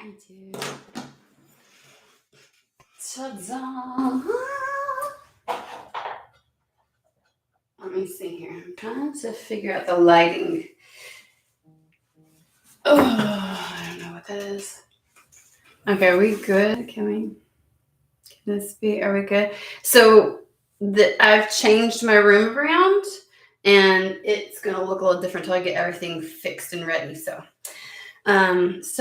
I do. Ta-da! Let me see here. I'm trying to figure out the lighting. Oh, I don't know what that is. Okay, are we good? Can this be? Are we good? So I've changed my room around, and it's gonna look a little different until I get everything fixed and ready. So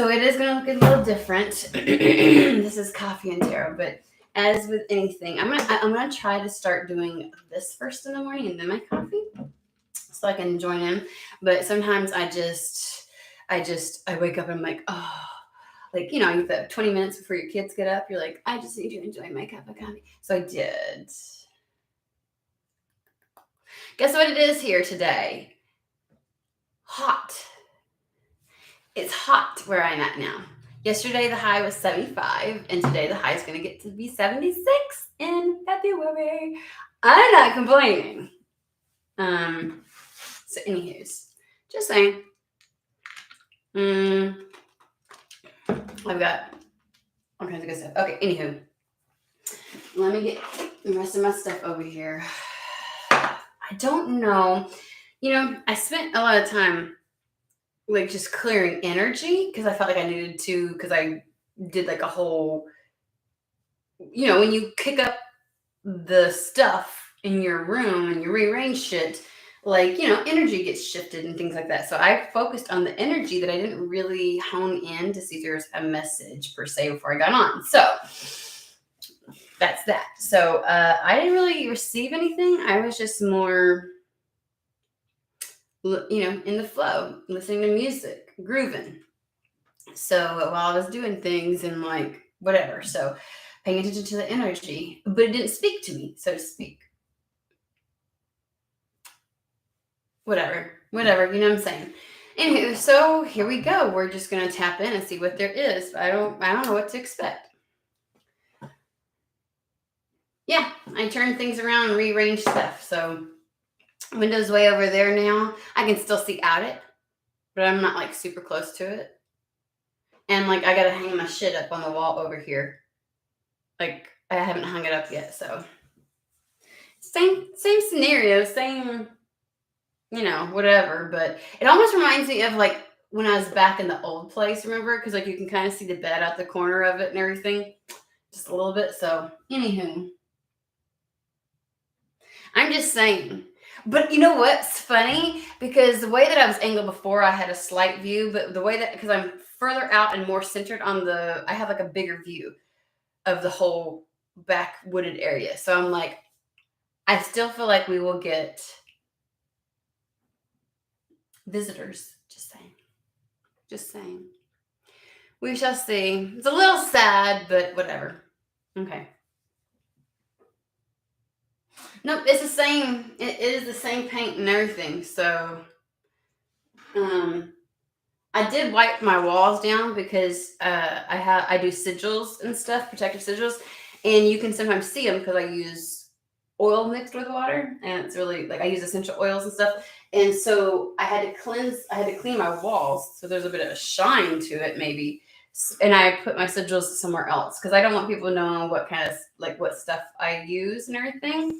it is gonna look a little different. This is coffee and tarot, but as with anything, I'm gonna try to start doing this first in the morning and then my coffee, so I can join in. But sometimes I wake up and I'm like, oh, like, you know, the 20 minutes before your kids get up, you're like, I just need to enjoy my cup of coffee. So I did. Guess what it is here today? Hot. It's hot where I'm at now. Yesterday the high was 75, and today the high is going to get to be 76 in February. I'm not complaining. So anywho's, just saying. I've got all kinds of good stuff. Okay, anywho. Let me get the rest of my stuff over here. I don't know. You know, I spent a lot of time like just clearing energy because I felt like I needed to, because I did like a whole, you know, when you kick up the stuff in your room and you rearrange shit, like, you know, energy gets shifted and things like that. So I focused on the energy that I didn't really hone in to see if there was a message per se before I got on. So that's that. So I didn't really receive anything. I was just more, you know, in the flow, listening to music, grooving. So while I was doing things and like whatever, so paying attention to the energy, but it didn't speak to me, so to speak. Whatever, you know what I'm saying. Anywho, so here we go. We're just gonna tap in and see what there is. I don't know what to expect. Yeah, I turned things around and rearranged stuff. So window's way over there now. I can still see out it, but I'm not like super close to it. And like I gotta hang my shit up on the wall over here. Like I haven't hung it up yet, so same scenario, same, you know, whatever. But it almost reminds me of like when I was back in the old place, remember? Because like you can kind of see the bed out the corner of it and everything, just a little bit. So anywho, I'm just saying. But you know what's funny? Because the way that I was angled before, I had a slight view, but the way that, because I'm further out and more centered on I have like a bigger view of the whole back wooded area. So I'm like, I still feel like we will get visitors. Just saying. We shall see. It's a little sad, but whatever. Okay. Nope, it's the same. It is the same paint and everything. So, I did wipe my walls down because I do sigils and stuff, protective sigils, and you can sometimes see them because I use oil mixed with water, and it's really like I use essential oils and stuff, and so I had to clean my walls, so there's a bit of a shine to it maybe, and I put my sigils somewhere else because I don't want people to know what kind of like what stuff I use and everything.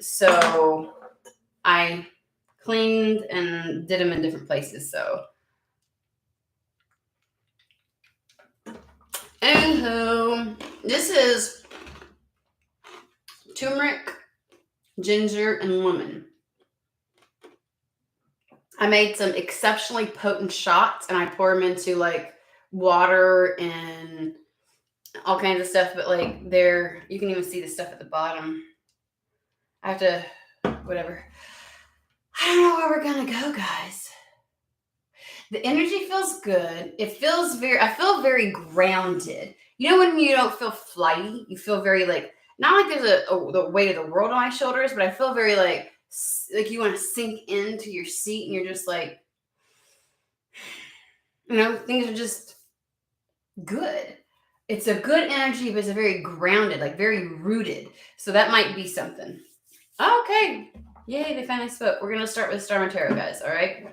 So I cleaned and did them in different places. So anywho, this is turmeric, ginger, and lemon. I made some exceptionally potent shots, and I pour them into like water and all kinds of stuff. But like you can even see the stuff at the bottom. I have to, whatever. I don't know where we're gonna go, guys. The energy feels good. I feel very grounded. You know when you don't feel flighty, you feel very like, not like there's the weight of the world on my shoulders, but I feel very like you want to sink into your seat and you're just like, you know, things are just good. It's a good energy, but it's a very grounded, like very rooted. So that might be something. Okay. Yay, they finally spoke. We're going to start with Star Tarot, guys. All right.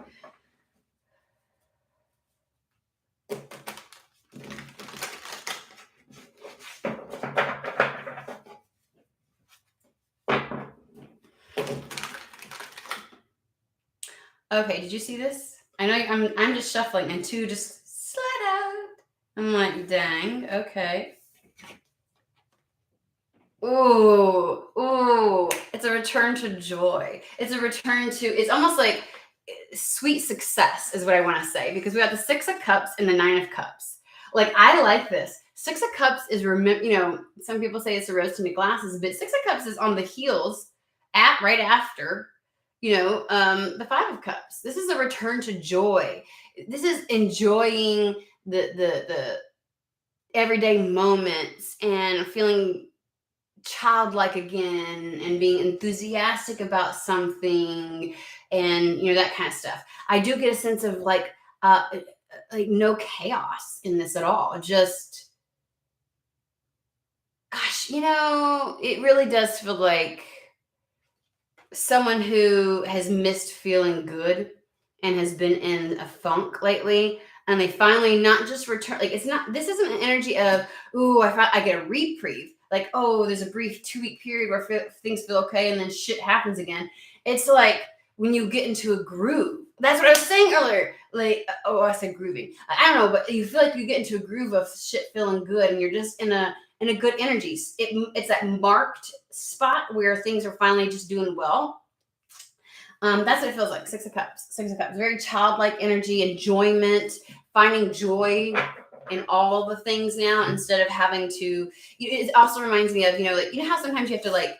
Okay, did you see this? I know I'm just shuffling and 2 just slide out. I'm like, dang, okay. Ooh, ooh, it's a return to joy. It's a return to, it's almost like sweet success is what I want to say, because we got the 6 of Cups and the 9 of Cups. Like, I like this. 6 of Cups is, some people say it's a rose tinted glasses, but 6 of Cups is on the heels right after, the 5 of Cups. This is a return to joy. This is enjoying the everyday moments and feeling childlike again and being enthusiastic about something, and that kind of stuff. I do get a sense of like no chaos in this at all. Just, gosh, it really does feel like someone who has missed feeling good and has been in a funk lately, and they finally not just return. Like, this isn't an energy of, ooh, I get a reprieve. Like, oh, there's a brief 2-week period where things feel okay and then shit happens again. It's like when you get into a groove. That's what I was saying earlier. Like, I said grooving. I don't know, but you feel like you get into a groove of shit feeling good, and you're just in a good energy. It's that marked spot where things are finally just doing well. That's what it feels like. 6 of Cups. 6 of Cups. Very childlike energy, enjoyment, finding joy in all the things now, instead of having to. It also reminds me of, how sometimes you have to,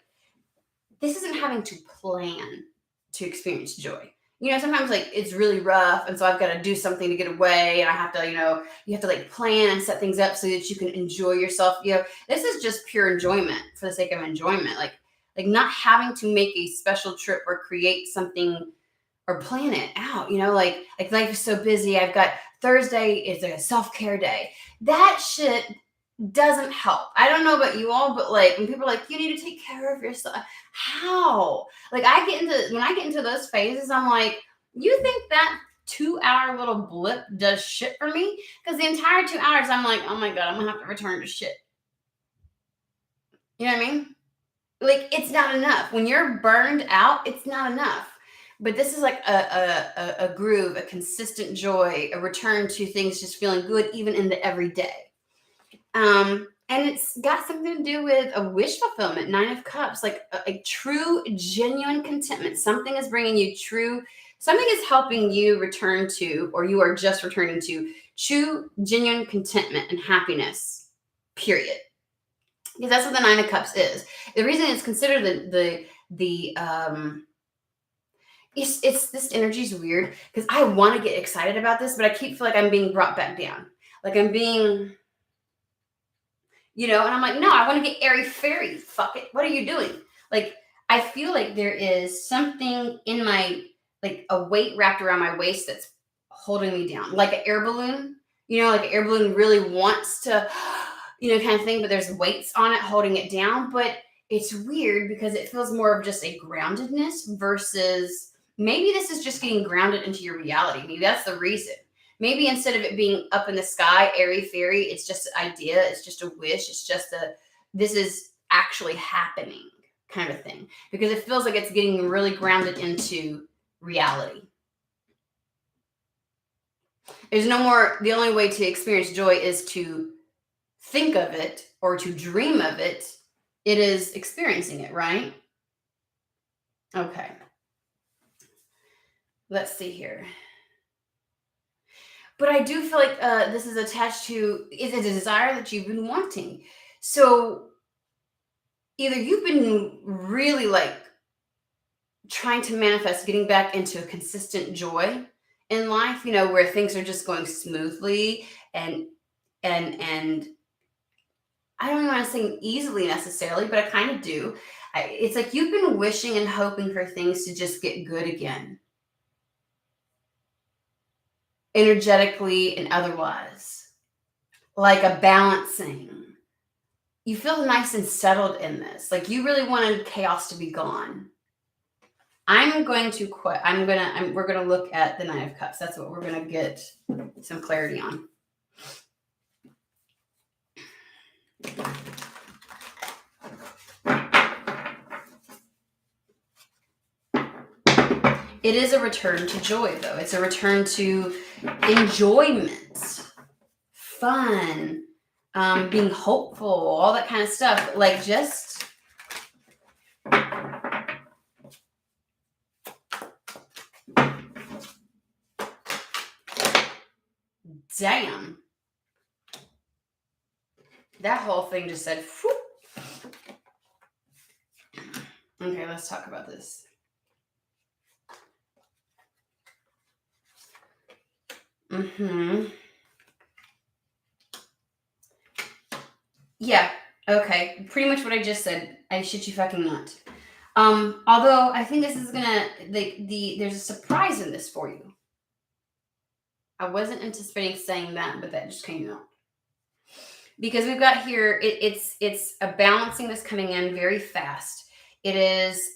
this isn't having to plan to experience joy. Sometimes it's really rough, and so I've got to do something to get away, and I have to, you have to plan and set things up so that you can enjoy yourself. This is just pure enjoyment for the sake of enjoyment. Like not having to make a special trip or create something or plan it out. Like life is so busy. I've got Thursday is a self-care day. That shit doesn't help. I don't know about you all, but when people are like, you need to take care of yourself. How? When I get into those phases, I'm like, you think that 2-hour little blip does shit for me? Because the entire 2 hours, I'm like, oh my God, I'm gonna have to return to shit. You know what I mean? It's not enough. When you're burned out, it's not enough. But this is like a groove, a consistent joy, a return to things just feeling good, even in the everyday. And it's got something to do with a wish fulfillment. 9 of Cups, like a true, genuine contentment. Something is bringing you something is helping you return to, or you are just returning to, true, genuine contentment and happiness, period. Because that's what the 9 of Cups is. The reason it's considered it's this energy is weird, because I want to get excited about this, but I keep feel like I'm being brought back down. Like I'm being, and I'm like, no, I want to get airy fairy. Fuck it. What are you doing? I feel like there is something in my, a weight wrapped around my waist that's holding me down. Like an air balloon, like an air balloon really wants to, kind of thing, but there's weights on it holding it down. But it's weird because it feels more of just a groundedness versus maybe this is just getting grounded into your reality. Maybe that's the reason. Maybe instead of it being up in the sky, airy fairy, it's just an idea. It's just a wish. It's just this is actually happening kind of thing, because it feels like it's getting really grounded into reality. There's no more, the only way to experience joy is to think of it or to dream of it. It is experiencing it, right? Okay. Let's see here. But I do feel like this is attached to, is a desire that you've been wanting. So either you've been really trying to manifest getting back into a consistent joy in life, where things are just going smoothly and I don't even want to say easily necessarily, but I kind of do. It's like you've been wishing and hoping for things to just get good again, energetically and otherwise, like a balancing. You feel nice and settled in this. Like you really wanted chaos to be gone. I'm going to quit. We're going to look at the 9 of Cups. That's what we're going to get some clarity on. It is a return to joy, though. It's a return to enjoyment, fun, being hopeful, all that kind of stuff. Like, just damn. That whole thing just said, whoop. Okay, let's talk about this. Yeah, okay. Pretty much what I just said. I shit you fucking not. Although I think this is gonna there's a surprise in this for you. I wasn't anticipating saying that, but that just came out. Because we've got here, it's a balancing that's coming in very fast. It is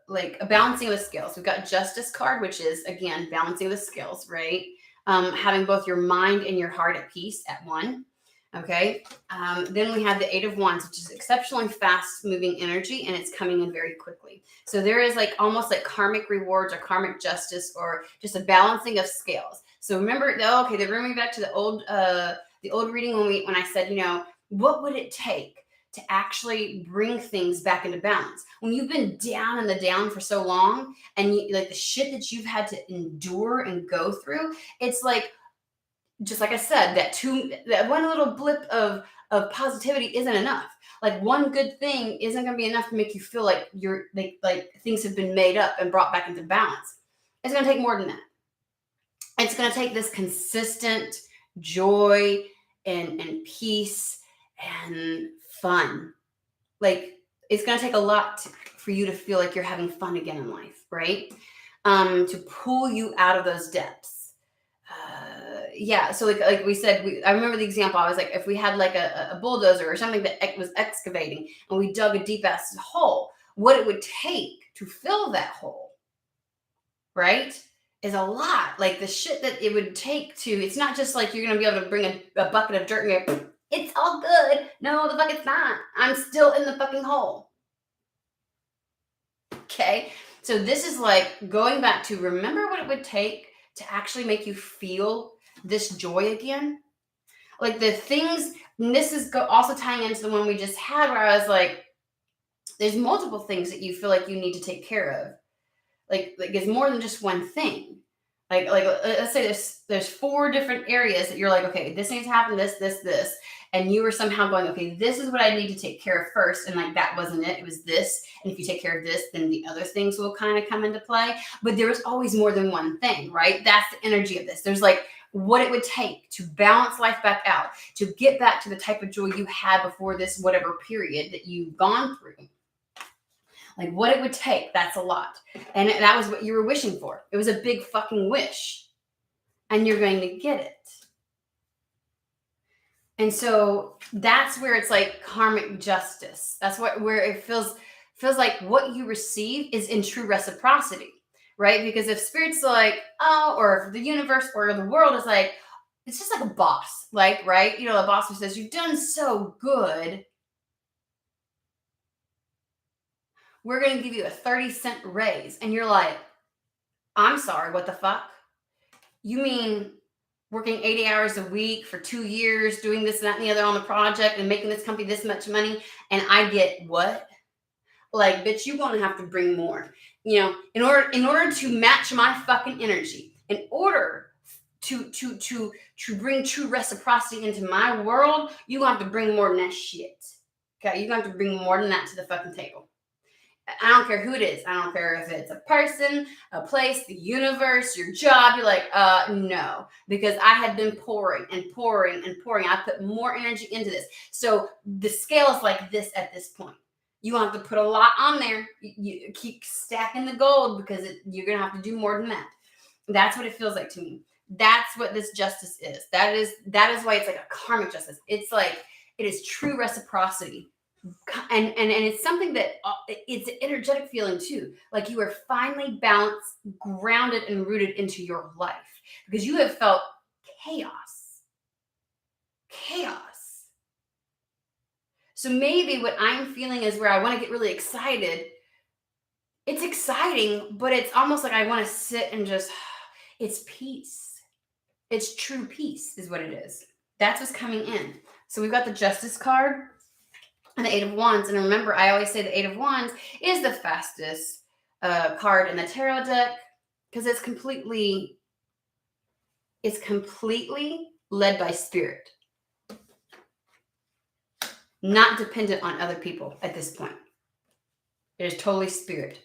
like a balancing of the scales. We've got Justice card, which is again balancing the scales, right? Having both your mind and your heart at peace at one. Okay. Then we have the Eight of Wands, which is exceptionally fast moving energy, and it's coming in very quickly. So there is like almost like karmic rewards or karmic justice or just a balancing of scales. So remember, okay, they're bringing me back to the old reading when I said, what would it take to actually bring things back into balance? When you've been down in the down for so long, and like the shit that you've had to endure and go through, it's like, just like I said, that one little blip of positivity isn't enough. Like one good thing isn't going to be enough to make you feel like you're like things have been made up and brought back into balance. It's going to take more than that. It's going to take this consistent joy and peace and fun. Like it's going to take a lot for you to feel like you're having fun again in life, right? To pull you out of those depths. Yeah, so like we said, I remember the example. I was like, if we had like a bulldozer or something that was excavating, and we dug a deep ass hole, what it would take to fill that hole, right, is a lot. Like the shit that it would take to. It's not just like you're gonna be able to bring a bucket of dirt and go, it's all good. No, the bucket's not. I'm still in the fucking hole. Okay, so this is like going back to remember what it would take to actually make you feel this joy again. Like the things, and this is also tying into the one we just had where I was like, there's multiple things that you feel like you need to take care of. Like it's more than just one thing. Like let's say there's 4 different areas that you're like, okay, this needs to happen, this, and you were somehow going, okay, this is what I need to take care of first, and like that wasn't it was this, and if you take care of this, then the other things will kind of come into play. But there was always more than one thing, right? That's the energy of this. There's like what it would take to balance life back out, to get back to the type of joy you had before this whatever period that you've gone through. Like what it would take, that's a lot. And that was what you were wishing for. It was a big fucking wish. And you're going to get it. And so that's where it's like karmic justice. That's where it feels like what you receive is in true reciprocity, right? Because if spirit's like, oh, or if the universe or the world is like, it's just like a boss, like, right? A boss who says, you've done so good. We're going to give you a 30-cent raise. And you're like, I'm sorry, what the fuck? You mean working 80 hours a week for 2 years, doing this, that, and the other on the project and making this company this much money, and I get what? Like, bitch, you're going to have to bring more. In order to match my fucking energy, in order to bring true reciprocity into my world, you're going to have to bring more than that shit. Okay? You're going to have to bring more than that to the fucking table. I don't care who it is. I don't care if it's a person, a place, the universe, your job. You're like, no, because I had been pouring and pouring and pouring. I put more energy into this. So the scale is like this at this point. You don't have to put a lot on there. You keep stacking the gold because you're going to have to do more than that. That's what it feels like to me. That's what this justice is. That is why it's like a karmic justice. It's like, it is true reciprocity. And it's something that it's an energetic feeling too. Like you are finally balanced, grounded, and rooted into your life because you have felt chaos. So maybe what I'm feeling is where I want to get really excited it's exciting, but it's almost like I want to sit and just, it's peace. It's true peace is what it is. That's what's coming in. So we've got the Justice card and the Eight of Wands. And remember, I always say the Eight of Wands is the fastest card in the tarot deck because it's completely led by spirit, not dependent on other people at this point. It is totally spirit.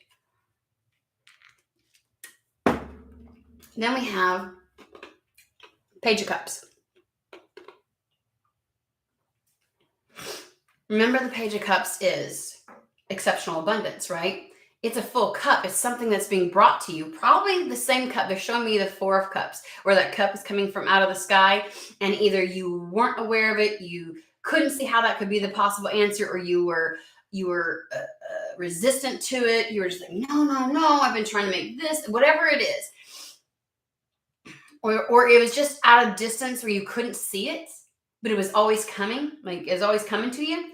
Then we have Page of Cups. Remember, the Page of Cups is exceptional abundance, right? It's a full cup. It's something that's being brought to you. Probably the same cup. They're showing me the Four of Cups, where that cup is coming from out of the sky, and either you weren't aware of it, you couldn't see how that could be the possible answer, or you were resistant to it. You were just like, no, I've been trying to make this, whatever it is. Or it was just out of distance where you couldn't see it, but it was always coming, like it was always coming to you.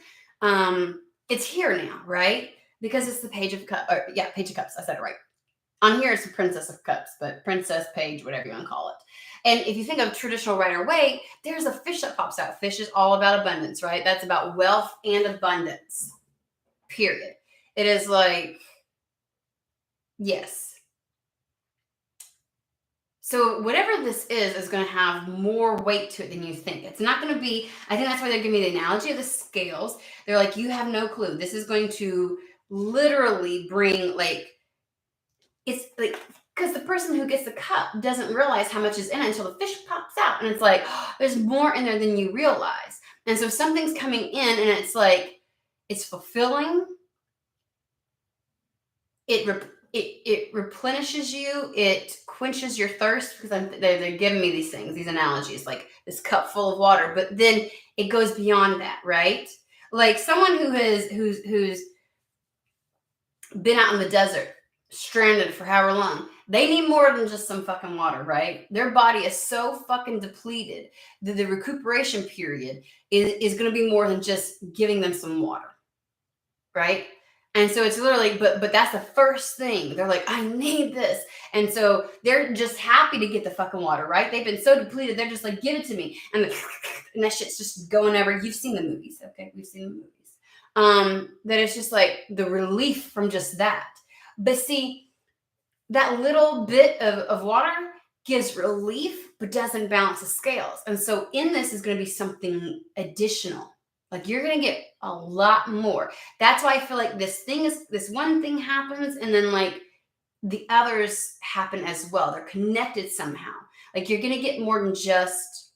It's here now, right? Because it's the Page of Cups. Page of Cups. I said it right. On here, it's the Princess of Cups, but Princess, Page, whatever you want to call it. And if you think of traditional Rider-Waite, there's a fish that pops out. Fish is all about abundance, right? That's about wealth and abundance, period. It is like, yes. So whatever this is going to have more weight to it than you think. It's not going to be, I think that's why they're giving me the analogy of the scales. They're like, you have no clue. This is going to literally bring it's like, because the person who gets the cup doesn't realize how much is in it until the fish pops out. And it's like, there's more in there than you realize. And so something's coming in and it's like, it's fulfilling. It replenishes you. It quenches your thirst, because they're giving me these things, these analogies, like this cup full of water. But then it goes beyond that, right? Like someone who's been out in the desert, stranded for however long, they need more than just some fucking water, right? Their body is so fucking depleted that the recuperation period is going to be more than just giving them some water, right? And so it's literally, but that's the first thing. They're like, I need this. And so they're just happy to get the fucking water, right? They've been so depleted. They're just like, give it to me. And that shit's just going over. You've seen the movies. Okay. We've seen the movies. That it's just like the relief from just that. But see, that little bit of water gives relief, but doesn't balance the scales. And so in this is going to be something additional. Like you're going to get a lot more. That's why I feel like this one thing happens and then like the others happen as well. They're connected somehow. Like you're going to get more than just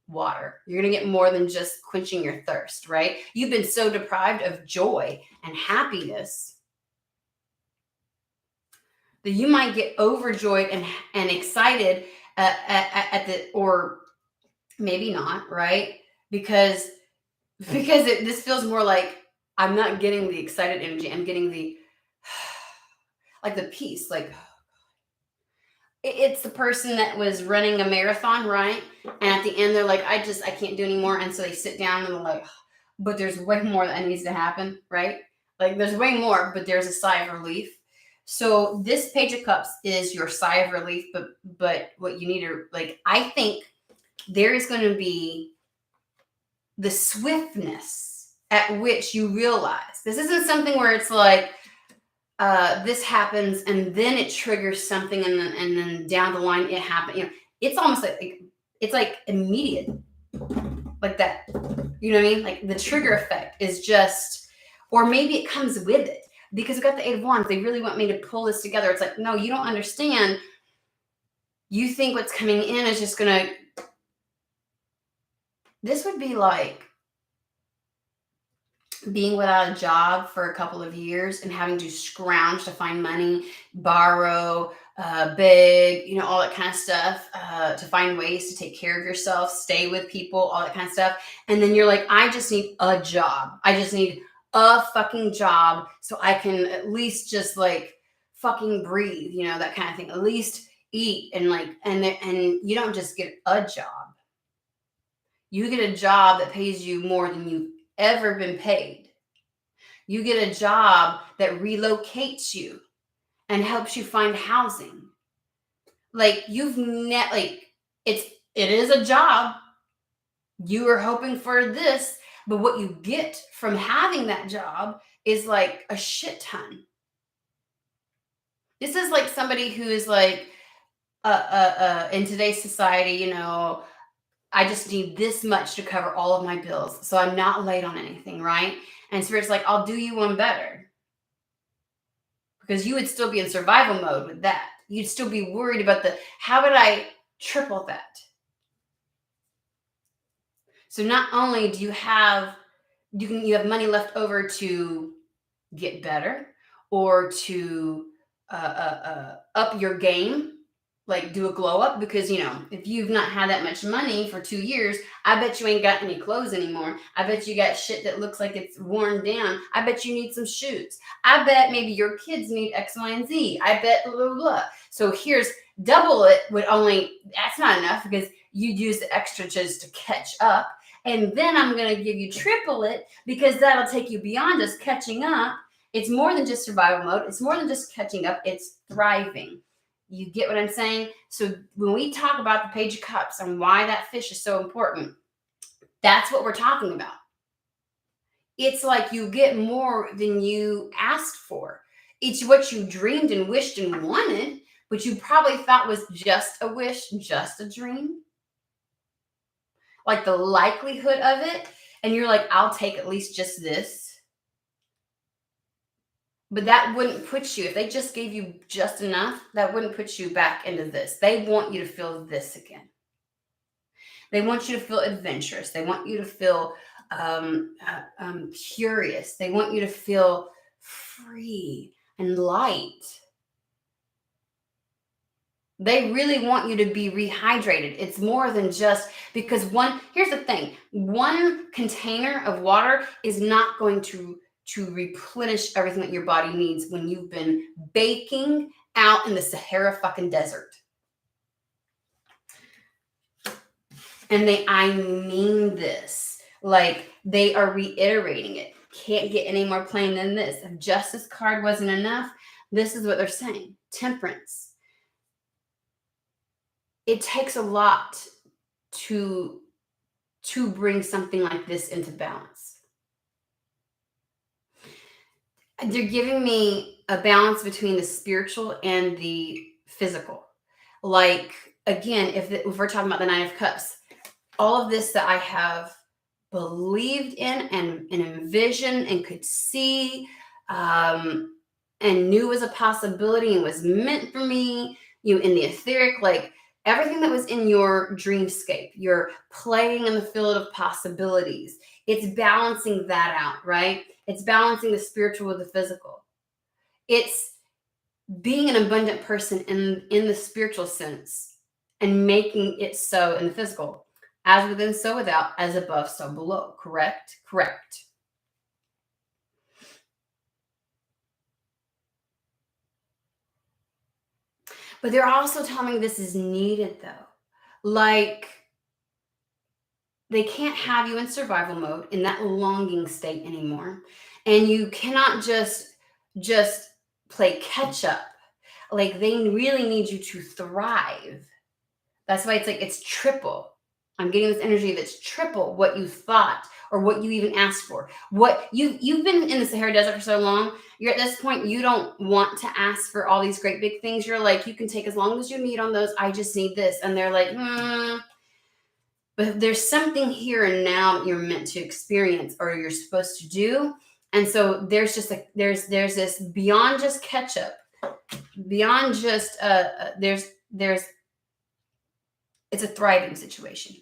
water. You're going to get more than just quenching your thirst, right? You've been so deprived of joy and happiness that you might get overjoyed and excited at the, or maybe not, right? Because this feels more like I'm not getting the excited energy. I'm getting the, like the peace. Like it's the person that was running a marathon, right? And at the end, they're like, I can't do anymore. And so they sit down and they're like, but there's way more that needs to happen, right? Like there's way more, but there's a sigh of relief. So this Page of Cups is your sigh of relief, but what you need to, like, I think there is going to be the swiftness at which you realize this isn't something where it's like this happens and then it triggers something and then down the line it happens. You know, it's almost like it's like immediate, like that. You know what I mean? Like the trigger effect is just, or maybe it comes with it because we've got the Eight of Wands. They really want me to pull this together. It's like, no, you don't understand. You think what's coming in is just gonna. This would be like being without a job for a couple of years and having to scrounge to find money, borrow, beg, you know, all that kind of stuff, to find ways to take care of yourself, stay with people, all that kind of stuff. And then you're like, I just need a job. I just need a fucking job so I can at least just like fucking breathe, you know, that kind of thing. At least eat and like, and you don't just get a job. You get a job that pays you more than you've ever been paid. You get a job that relocates you and helps you find housing. Like it is a job. You are hoping for this, but what you get from having that job is like a shit ton. This is like somebody who is like, in today's society, you know, I just need this much to cover all of my bills. So I'm not late on anything, right? And Spirit's like, I'll do you one better. Because you would still be in survival mode with that. You'd still be worried about how would I triple that? So not only do you have money left over to get better or to up your game, like do a glow up, because if you've not had that much money for 2 years, I bet you ain't got any clothes anymore. I bet you got shit that looks like it's worn down. I bet you need some shoes. I bet maybe your kids need X, Y, and Z. I bet blah, blah, blah. So here's double it that's not enough, because you'd use the extra just to catch up. And then I'm going to give you triple it, because that'll take you beyond just catching up. It's more than just survival mode. It's more than just catching up. It's thriving. You get what I'm saying? So when we talk about the Page of Cups and why that fish is so important, that's what we're talking about. It's like you get more than you asked for. It's what you dreamed and wished and wanted, but you probably thought was just a wish, just a dream. Like the likelihood of it. And you're like, I'll take at least just this. But that wouldn't put you, if they just gave you just enough, that wouldn't put you back into this. They want you to feel this again. They want you to feel adventurous. They want you to feel curious. They want you to feel free and light. They really want you to be rehydrated. It's more than just, because here's the thing, one container of water is not going to replenish everything that your body needs when you've been baking out in the Sahara fucking desert. And I mean this, like they are reiterating it. Can't get any more plain than this. If Justice card wasn't enough, this is what they're saying. Temperance. It takes a lot to bring something like this into balance. They're giving me a balance between the spiritual and the physical. Like, again, if we're talking about the Nine of Cups, all of this that I have believed in and envisioned and could see and knew was a possibility and was meant for me, in the etheric, like everything that was in your dreamscape, you're playing in the field of possibilities. It's balancing that out, right? It's balancing the spiritual with the physical. It's being an abundant person in the spiritual sense and making it so in the physical. As within, so without, as above, so below. Correct? Correct. But they're also telling me this is needed, though. Like, they can't have you in survival mode, in that longing state anymore. And you cannot just play catch up. Like, they really need you to thrive. That's why it's like it's triple. I'm getting this energy that's triple what you thought or what you even asked for. What you've been in the Sahara Desert for so long, you're at this point, you don't want to ask for all these great big things. You're like, you can take as long as you need on those. I just need this. And they're like, But there's something here and now that you're meant to experience or you're supposed to do. And so there's just there's this beyond just catch up, beyond just it's a thriving situation.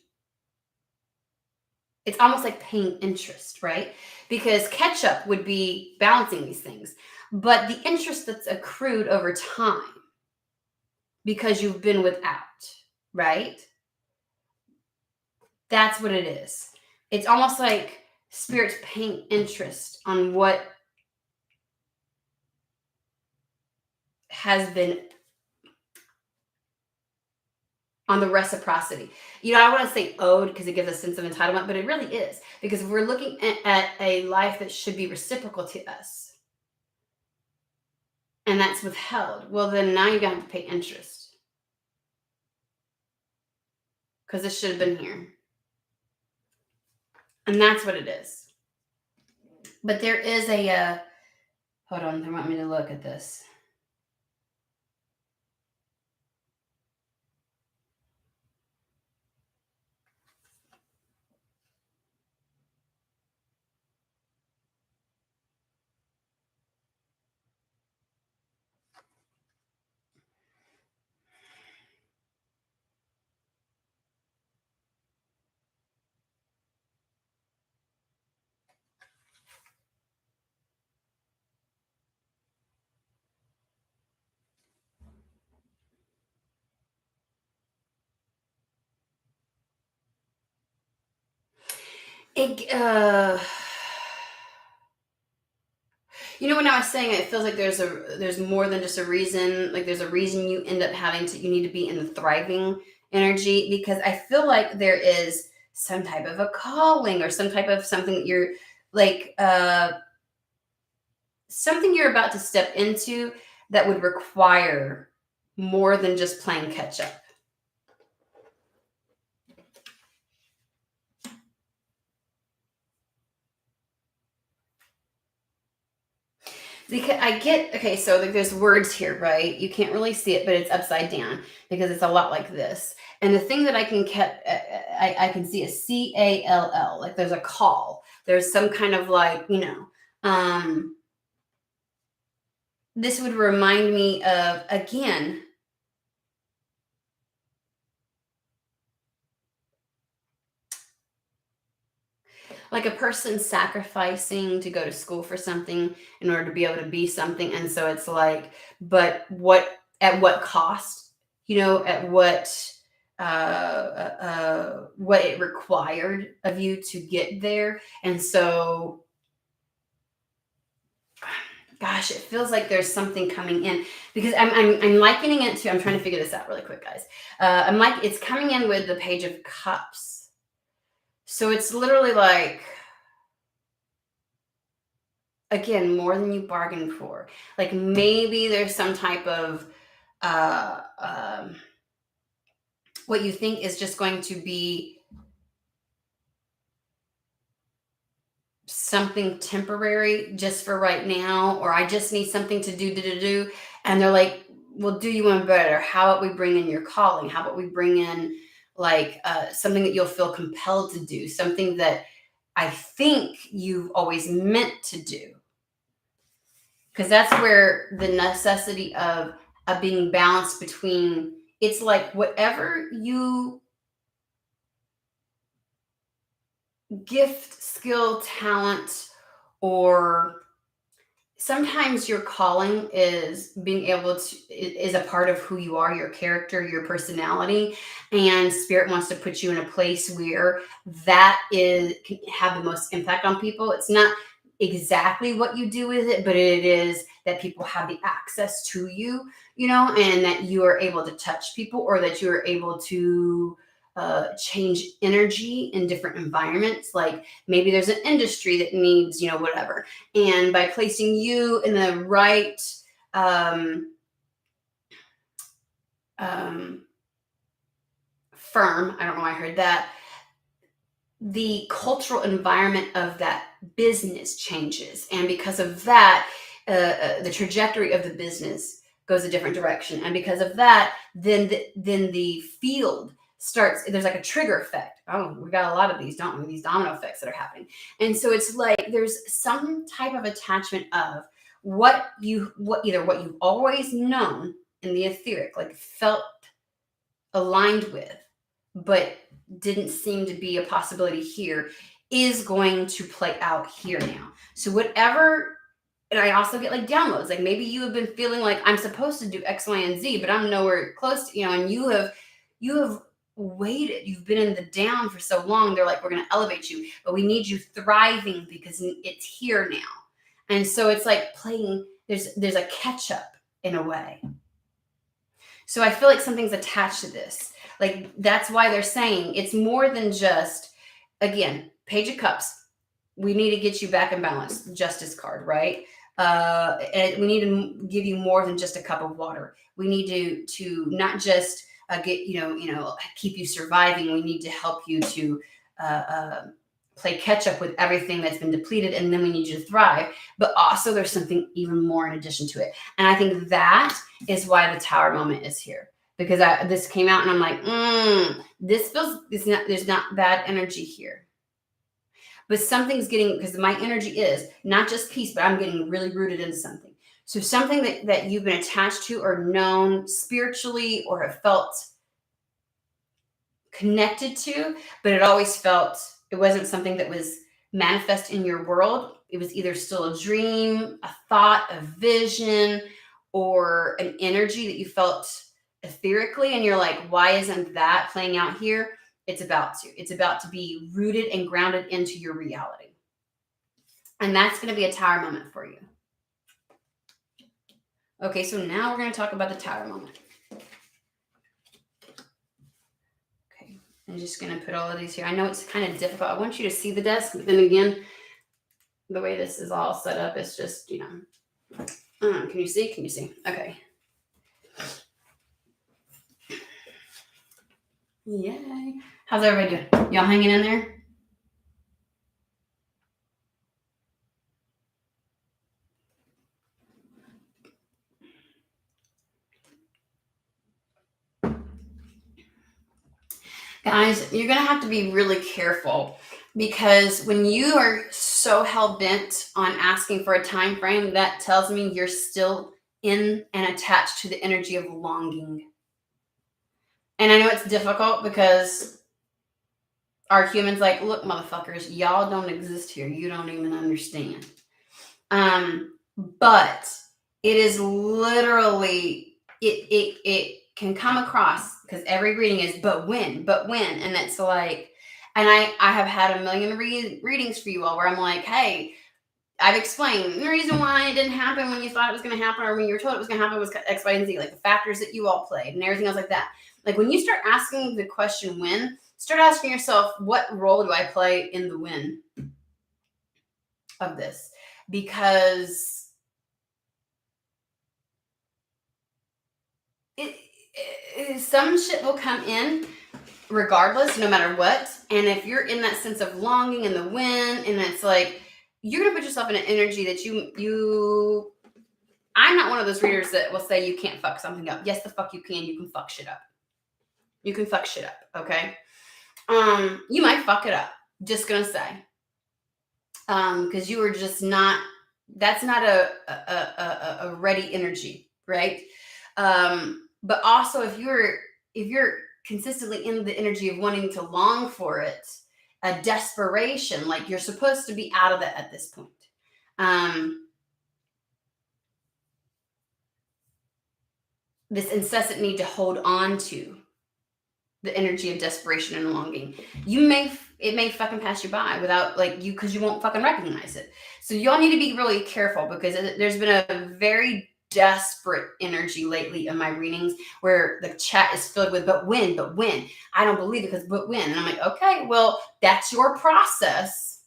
It's almost like paying interest, right? Because catch up would be balancing these things, but the interest that's accrued over time because you've been without, right? That's what it is. It's almost like Spirit's paying interest on what has been on the reciprocity. I want to say owed because it gives a sense of entitlement, but it really is. Because if we're looking at a life that should be reciprocal to us, and that's withheld, well, then now you're going to have to pay interest because this should have been here. And that's what it is. But there is hold on, they want me to look at this. When I was saying it feels like there's more than just a reason. Like there's a reason you end up you need to be in the thriving energy, because I feel like there is some type of a calling or some type of something that you're like something you're about to step into that would require more than just playing catch up. Because so like there's words here, right? You can't really see it, but it's upside down because it's a lot like this. And the thing that I can see is CALL, like there's a call. There's some kind of like, this would remind me of, again, like a person sacrificing to go to school for something in order to be able to be something. And so it's like, but at what cost, at what it required of you to get there. And so, gosh, it feels like there's something coming in, because I'm likening it to, I'm trying to figure this out really quick, guys. It's coming in with the Page of Cups. So it's literally like, again, more than you bargained for. Like maybe there's some type of what you think is just going to be something temporary just for right now, or I just need something to do. And they're like, well, do you want better? How about we bring in your calling? How about we bring in like something that you'll feel compelled to do, something that I think you've always meant to do. Because that's where the necessity of being balanced between, it's like whatever you gift, skill, talent, or sometimes your calling is being able to, is a part of who you are, your character, your personality, and spirit wants to put you in a place where that can have the most impact on people. It's not exactly what you do with it, but it is that people have the access to you, and that you are able to touch people, or that you are able to change energy in different environments. Like maybe there's an industry that needs, whatever. And by placing you in the right firm, I don't know why I heard that, the cultural environment of that business changes. And because of that, the trajectory of the business goes a different direction. And because of that, then the field starts, there's like a trigger effect. Oh, we got a lot of these, don't we? These domino effects that are happening. And so it's like there's some type of attachment of what you've always known in the etheric, like felt aligned with, but didn't seem to be a possibility here, is going to play out here now. So whatever, and I also get like downloads, like maybe you have been feeling like I'm supposed to do X, Y, and Z, but I'm nowhere close to, and you have waited, you've been in the down for so long. They're like, we're going to elevate you, but we need you thriving because it's here now. And so it's like playing, there's a catch up in a way. So I feel like something's attached to this. Like, that's why they're saying it's more than just, again, Page of Cups. We need to get you back in balance. Justice card, right? And we need to give you more than just a cup of water. We need to not just get keep you surviving. We need to help you to play catch up with everything that's been depleted, and then we need you to thrive. But also, there's something even more in addition to it, and I think that is why the Tower moment is here, because this came out and I'm like, this feels, there's not bad energy here. But something's getting, because my energy is not just peace, but I'm getting really rooted into something. So something that you've been attached to or known spiritually or have felt connected to, but it always felt, it wasn't something that was manifest in your world. It was either still a dream, a thought, a vision, or an energy that you felt etherically. And you're like, why isn't that playing out here? It's about to be rooted and grounded into your reality. And that's going to be a Tower moment for you. Okay, so now we're going to talk about the Tower moment. Okay, I'm just going to put all of these here. I know it's kind of difficult. I want you to see the desk, but then again, the way this is all set up, it's just, can you see? Can you see? Okay. Yay. How's everybody doing? Y'all hanging in there? Guys, you're going to have to be really careful, because when you are so hell-bent on asking for a time frame, that tells me you're still in and attached to the energy of longing. And I know it's difficult because our humans like, look, motherfuckers, y'all don't exist here. You don't even understand. But it is literally, it can come across, because every reading is, but when, and it's like, and I have had a million readings for you all where I'm like, hey, I've explained the reason why it didn't happen when you thought it was going to happen, or when you were told it was going to happen, was X, Y, and Z, like the factors that you all played and everything else like that. Like, when you start asking the question when, start asking yourself, what role do I play in the when of this? Because some shit will come in regardless, no matter what. And if you're in that sense of longing and the when, and it's like, you're going to put yourself in an energy that I'm not one of those readers that will say you can't fuck something up. Yes, the fuck you can. You can fuck shit up. You can fuck shit up, okay? You might fuck it up. Just gonna say. Because you are just not, that's not a ready energy, right? But also, if you're consistently in the energy of wanting to long for it, a desperation, like you're supposed to be out of that at this point. This incessant need to hold on to the energy of desperation and longing. It may fucking pass you by without, like, you, because you won't fucking recognize it. So y'all need to be really careful, because there's been a very desperate energy lately in my readings where the chat is filled with, but when, I don't believe it, because but when. And I'm like, okay, well, that's your process.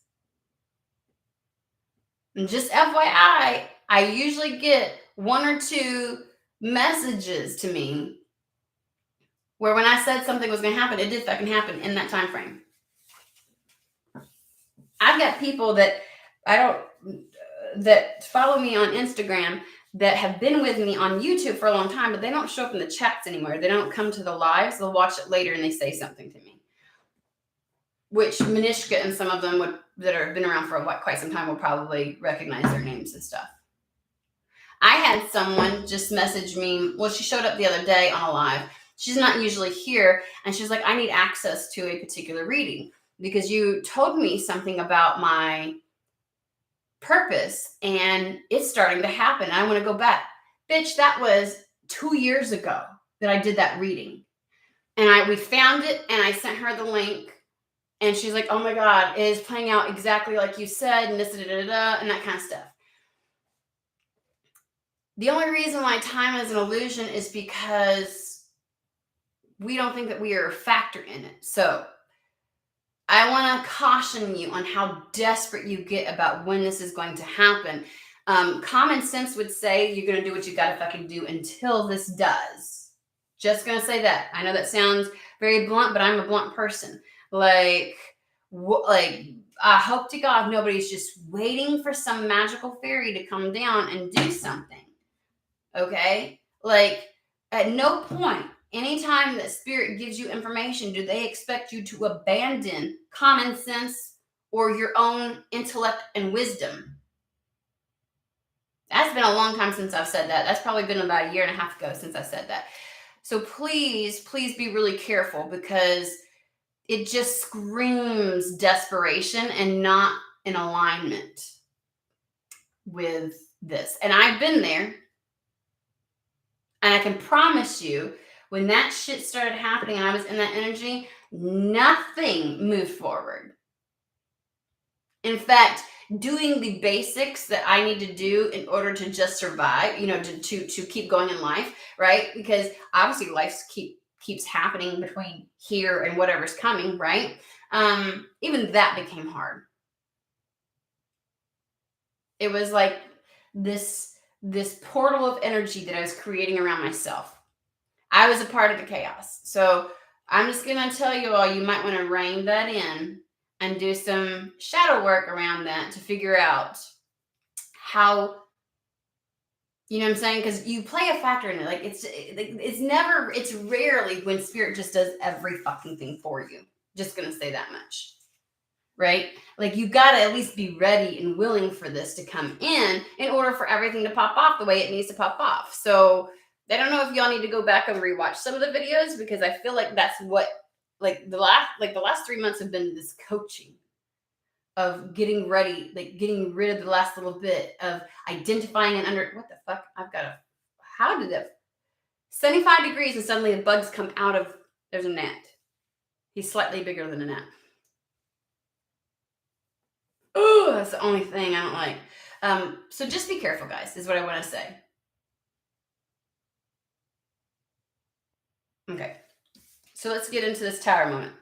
And just FYI, I usually get one or two messages to me where when I said something was going to happen, it did fucking happen in that time frame. I've got people that that follow me on Instagram that have been with me on YouTube for a long time, but they don't show up in the chats anymore. They don't come to the lives. They'll watch it later and they say something to me, which Manishka and some of them that have been around for quite some time will probably recognize their names and stuff. I had someone just message me. Well, she showed up the other day on a live. She's not usually here. And she's like, I need access to a particular reading because you told me something about my purpose and it's starting to happen. I want to go back. Bitch, that was 2 years ago that I did that reading. And we found it and I sent her the link. And she's like, oh my God, it is playing out exactly like you said, and this, and that kind of stuff. The only reason why time is an illusion is because we don't think that we are a factor in it. So I want to caution you on how desperate you get about when this is going to happen. Common sense would say you're going to do what you got to fucking do until this does. Just going to say that. I know that sounds very blunt, but I'm a blunt person. Like I hope to God nobody's just waiting for some magical fairy to come down and do something. Okay? Like, at no point, anytime that spirit gives you information, do they expect you to abandon common sense or your own intellect and wisdom? That's been a long time since I've said that. That's probably been about a year and a half ago since I said that. So please, please be really careful, because it just screams desperation and not in alignment with this. And I've been there. And I can promise you, when that shit started happening and I was in that energy, nothing moved forward. In fact, doing the basics that I need to do in order to just survive, to keep going in life, right? Because obviously life keeps happening between here and whatever's coming, right? Even that became hard. It was like this portal of energy that I was creating around myself. I was a part of the chaos. So I'm just going to tell you all, you might want to rein that in and do some shadow work around that to figure out how, you know what I'm saying? Because you play a factor in it. Like it's rarely when spirit just does every fucking thing for you. Just going to say that much. Right? Like, you got to at least be ready and willing for this to come in order for everything to pop off the way it needs to pop off. So I don't know if y'all need to go back and rewatch some of the videos, because I feel like that's what the last 3 months have been this coaching of getting ready, like getting rid of the last little bit of identifying and what the fuck? How did that 75 degrees and suddenly the bugs come out of, there's a gnat. He's slightly bigger than a gnat. Oh, that's the only thing I don't like. So just be careful, guys, is what I want to say. Okay. So let's get into this tower moment.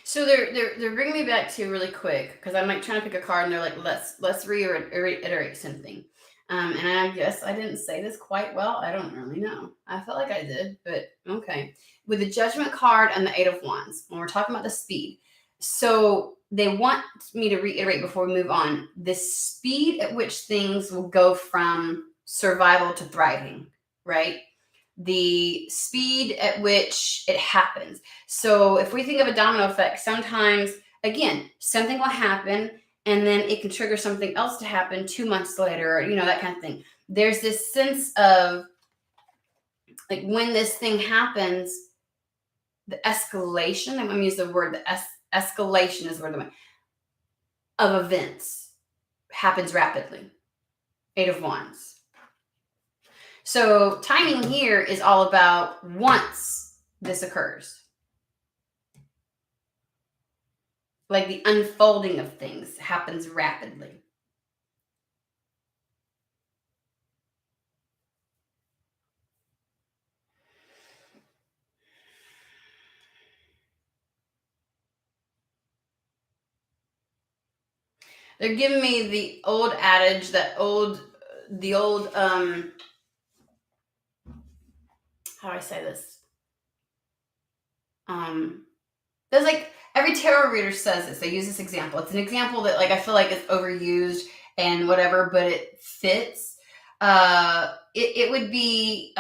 So they're bringing me back to really quick, because I'm like trying to pick a card, and they're like, let's reiterate something. And I guess I didn't say this quite well. I don't really know. I felt like I did, but okay. With the Judgment card and the Eight of Wands, when we're talking about the speed, so they want me to reiterate before we move on the speed at which things will go from survival to thriving, right? The speed at which it happens. So if we think of a domino effect, sometimes, again, something will happen and then it can trigger something else to happen 2 months later, or, that kind of thing. There's this sense of, like, when this thing happens, the escalation, I'm going to use the word, escalation is the word of events happens rapidly. Eight of Wands. So timing here is all about once this occurs. Like, the unfolding of things happens rapidly. They're giving me the old adage, how do I say this? There's like, every tarot reader says this. They use this example. It's an example that, like, I feel like it's overused and whatever, but it fits. It would be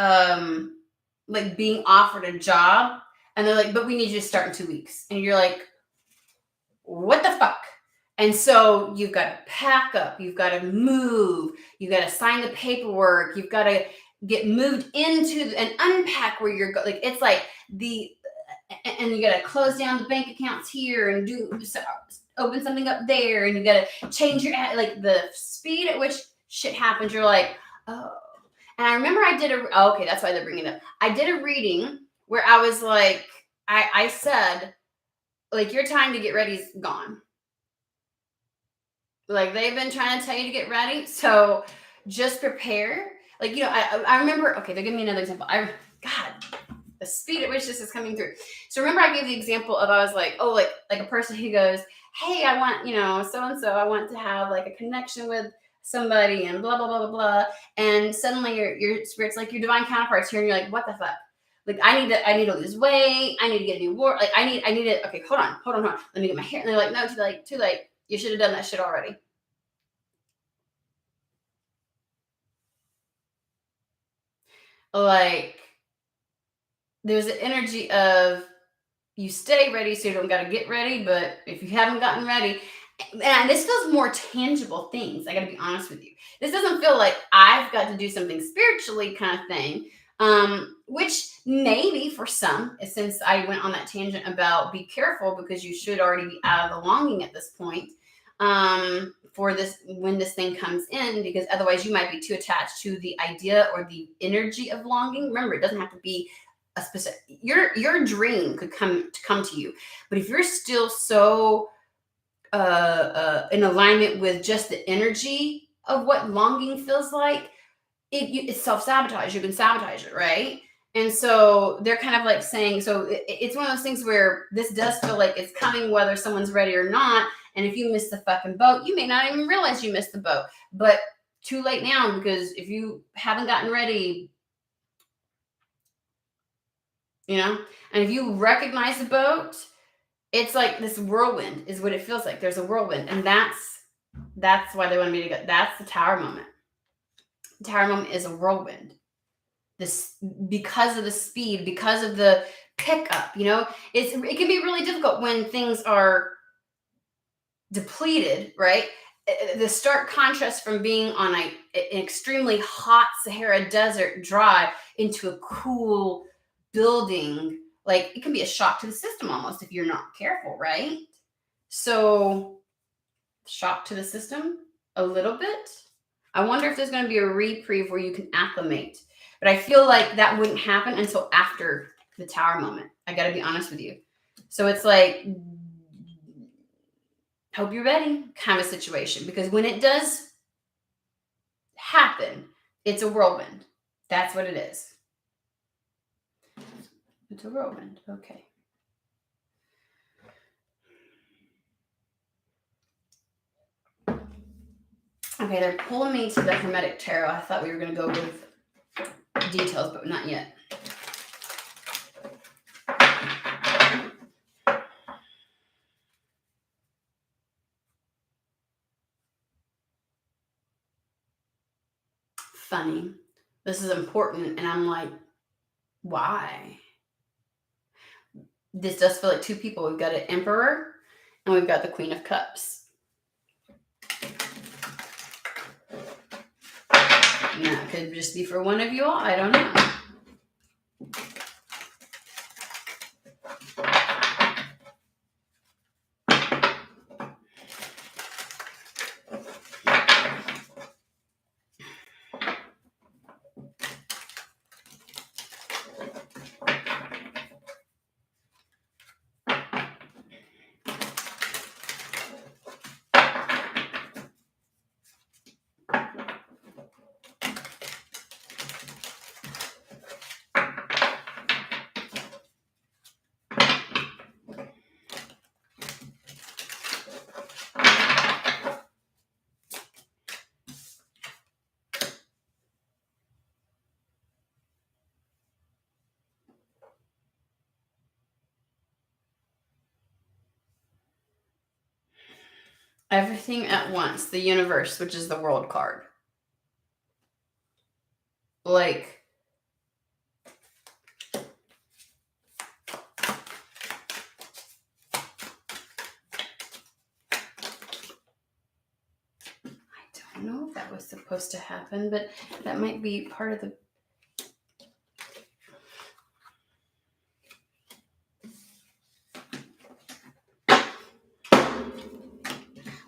like being offered a job, and they're like, but we need you to start in 2 weeks. And you're like, what the fuck? And so you've got to pack up, you've got to move, you've got to sign the paperwork, you've got to get moved into and unpack where you're going. Like it's like and you got to close down the bank accounts here and open something up there, and you got to change your like the speed at which shit happens. You're like, oh. And I remember I did okay, that's why they're bringing it up. I did a reading where I was like, I said, like, your time to get ready is gone. Like, they've been trying to tell you to get ready, so just prepare. Like, I remember, okay, they're giving me another example. God, the speed at which this is coming through. So remember I gave the example of, I was like, oh, like a person who goes, hey, I want, so-and-so, I want to have like a connection with somebody and blah, blah, blah, blah, blah. And suddenly your spirit's like, your divine counterpart's here, and you're like, what the fuck? Like, I need to lose weight. I need to get a new war. Like, I need it. Okay, hold on. Let me get my hair. And they're like, no, too late. You should have done that shit already. Like, there's an energy of, you stay ready so you don't got to get ready, but if you haven't gotten ready, and this feels more tangible things, I got to be honest with you. This doesn't feel like I've got to do something spiritually kind of thing, which maybe for some, since I went on that tangent about be careful because you should already be out of the longing at this point, for this, when this thing comes in, because otherwise you might be too attached to the idea or the energy of longing. Remember, it doesn't have to be a specific, your dream could come to you, but if you're still so in alignment with just the energy of what longing feels like, it's self-sabotage. You can sabotage it, right? And so they're kind of like saying, so it's one of those things where this does feel like it's coming whether someone's ready or not. And if you miss the fucking boat, you may not even realize you missed the boat, but too late now, because if you haven't gotten ready, and if you recognize the boat, it's like this whirlwind is what it feels like. There's a whirlwind, and that's why they wanted me to go. That's the tower moment. The tower moment is a whirlwind. This, because of the speed, because of the pickup, it can be really difficult when things are depleted, right? The stark contrast from being on an extremely hot Sahara Desert drive into a cool building, like, it can be a shock to the system almost if you're not careful, right? So, shock to the system a little bit. I wonder if there's going to be a reprieve where you can acclimate. But I feel like that wouldn't happen until after the tower moment. I got to be honest with you. So it's like, hope you're ready kind of situation. Because when it does happen, it's a whirlwind. That's what it is. It's a whirlwind. Okay. Okay, they're pulling me to the Hermetic Tarot. I thought we were going to go with details, but not yet. Funny. This is important, and I'm like, why? This does feel like two people. We've got an Emperor, and we've got the Queen of Cups. And that could just be for one of you all. I don't know. Everything at once. The universe, which is the world card. Like, I don't know if that was supposed to happen, but that might be part of the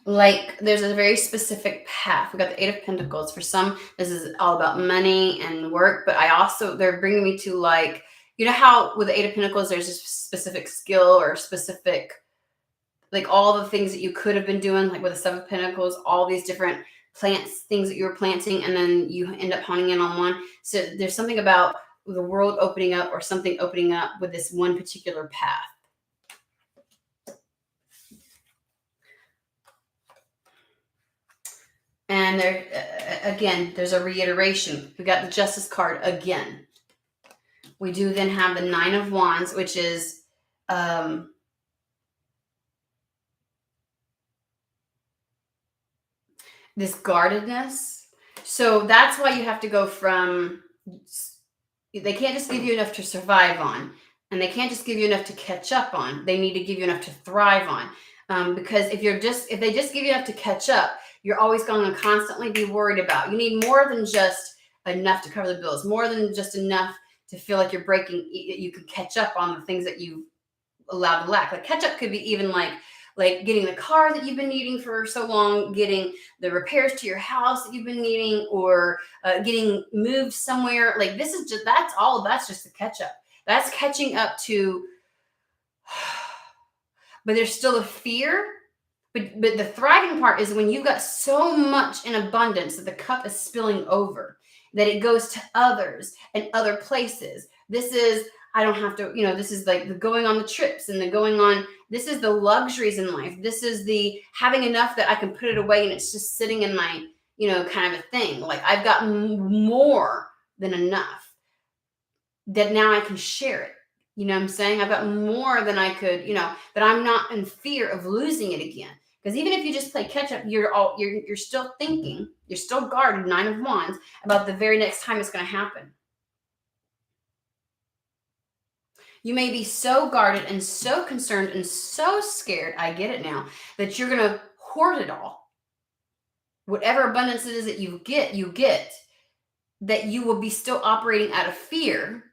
like there's a very specific path. We got the Eight of Pentacles. For some, this is all about money and work, but I also, they're bringing me to like, you know how with the Eight of Pentacles, there's a specific skill or specific, like all the things that you could have been doing, like with the Seven of Pentacles, all these different plants, things that you were planting, and then you end up honing in on one. So there's something about the world opening up or something opening up with this one particular path. And there, again, there's a reiteration. We got the Justice card again. We do then have the Nine of Wands, which is this guardedness. So that's why you have to go from, they can't just give you enough to survive on, and they can't just give you enough to catch up on. They need to give you enough to thrive on. Because if they just give you enough to catch up, you're always going to constantly be worried about. You need more than just enough to cover the bills, more than just enough to feel like you're breaking. You can catch up on the things that you've allowed to lack. Like catch up could be even like getting the car that you've been needing for so long, getting the repairs to your house that you've been needing, or getting moved somewhere. Like this is just, that's just the catch up. That's catching up to, but there's still a fear. But the thriving part is when you've got so much in abundance that the cup is spilling over, that it goes to others and other places. This is, I don't have to, this is like the going on the trips and the going on, this is the luxuries in life. This is the having enough that I can put it away and it's just sitting in my, kind of a thing. Like I've got more than enough that now I can share it. You know what I'm saying? I've got more than I could, but I'm not in fear of losing it again. Because even if you just play catch up, you're still thinking, you're still guarded, Nine of Wands, about the very next time it's going to happen. You may be so guarded and so concerned and so scared, I get it now, that you're going to hoard it all. Whatever abundance it is that you get, that you will be still operating out of fear.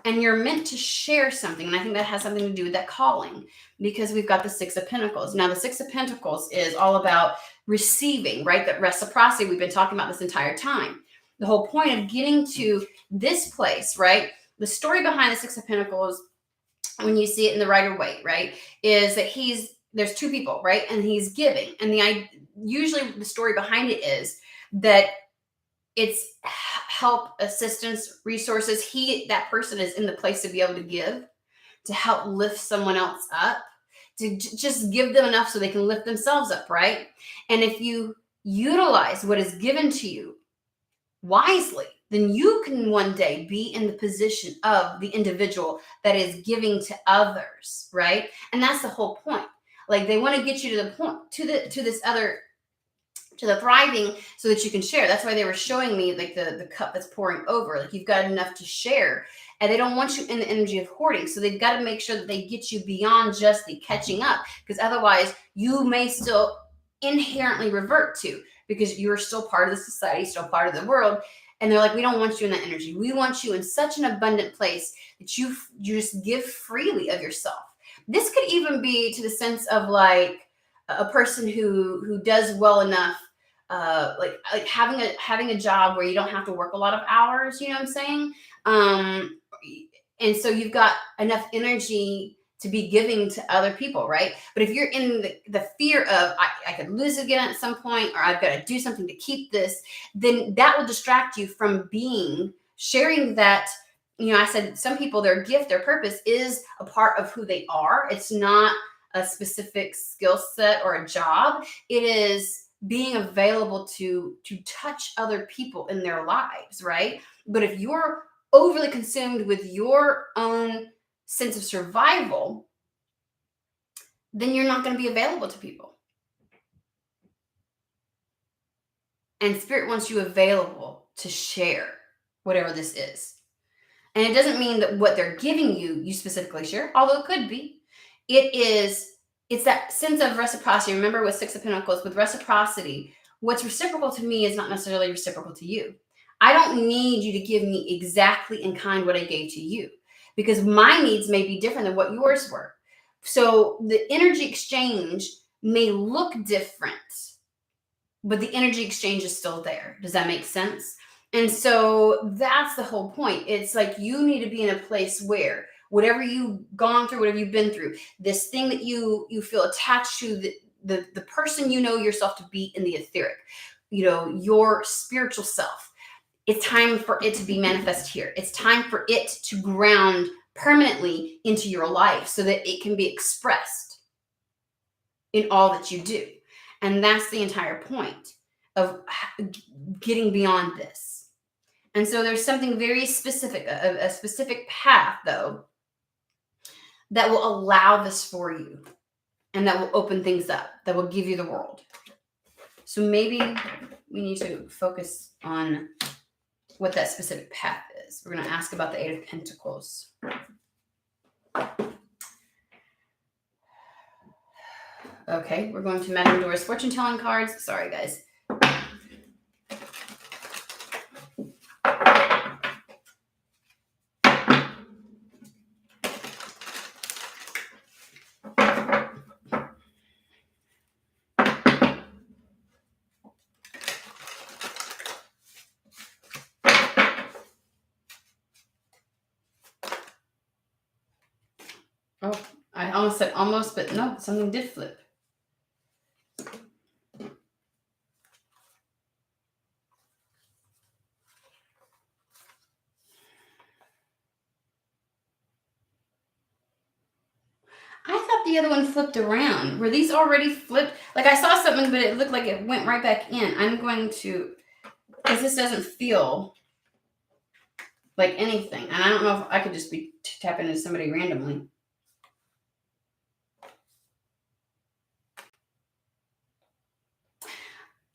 And you're meant to share something. And I think that has something to do with that calling, because we've got the Six of Pentacles. Now, the Six of Pentacles is all about receiving, right? That reciprocity. We've been talking about this entire time. The whole point of getting to this place, right? The story behind the Six of Pentacles, when you see it in the Rider-Waite, right, is that there's two people, right? And he's giving. And usually the story behind it is that it's help, assistance, resources. That person is in the place to be able to give, to help lift someone else up, to just give them enough so they can lift themselves up, right? And if you utilize what is given to you wisely, then you can one day be in the position of the individual that is giving to others, right? And that's the whole point. Like they want to get you to the point, to the thriving, so that you can share. That's why they were showing me like the cup that's pouring over. Like you've got enough to share, and they don't want you in the energy of hoarding. So they've got to make sure that they get you beyond just the catching up, because otherwise you may still inherently revert to, because you're still part of the society, still part of the world. And they're like, we don't want you in that energy. We want you in such an abundant place that you just give freely of yourself. This could even be to the sense of like a person who does well enough, like having a job where you don't have to work a lot of hours, you know what I'm saying? And so you've got enough energy to be giving to other people, right? But if you're in the fear of, I could lose it again at some point, or I've got to do something to keep this, then that will distract you from sharing that. I said some people, their gift, their purpose is a part of who they are. It's not a specific skill set or a job. It is being available to touch other people in their lives, right? But if you're overly consumed with your own sense of survival, then you're not going to be available to people. And Spirit wants you available to share whatever this is. And it doesn't mean that what they're giving you specifically share, although it could be. It's that sense of reciprocity. Remember with Six of Pentacles, with reciprocity, what's reciprocal to me is not necessarily reciprocal to you. I don't need you to give me exactly in kind what I gave to you, because my needs may be different than what yours were. So the energy exchange may look different, but the energy exchange is still there. Does that make sense? And so that's the whole point. It's like you need to be in a place where whatever you've gone through, whatever you've been through, this thing that you feel attached to, the person you know yourself to be in the etheric, your spiritual self, it's time for it to be manifest here. It's time for it to ground permanently into your life so that it can be expressed in all that you do. And that's the entire point of getting beyond this. And so there's something very specific, a specific path, though, that will allow this for you and that will open things up, that will give you the world. So maybe we need to focus on what that specific path is. We're going to ask about the Eight of Pentacles. Okay, we're going to Madame Dora's fortune telling cards. Sorry, guys. Oh, I almost said almost, but no, something did flip. I thought the other one flipped around. Were these already flipped? Like I saw something, but it looked like it went right back in. I'm going to, because this doesn't feel like anything. And I don't know if I could just be tapping into somebody randomly.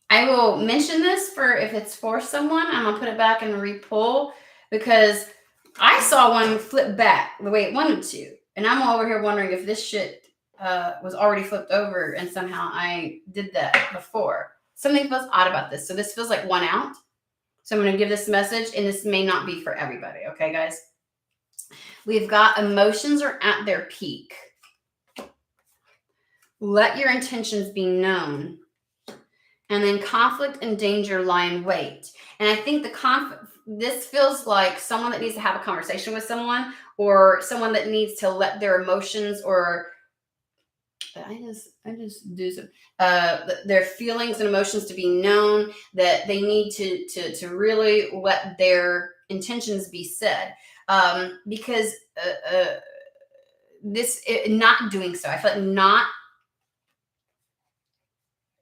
I will mention this for if it's for someone. I'm going to put it back and re-pull because I saw one flip back the way it wanted to. And I'm over here wondering if this shit was already flipped over and somehow I did that before. Something feels odd about this. So this feels like one out. So I'm going to give this message, and this may not be for everybody. Okay, guys? We've got emotions are at their peak. Let your intentions be known. And then conflict and danger lie in wait. And I think this feels like someone that needs to have a conversation with someone, or someone that needs to let their emotions or I just do some their feelings and emotions to be known, that they need to really let their intentions be said. Because not doing so, I feel like not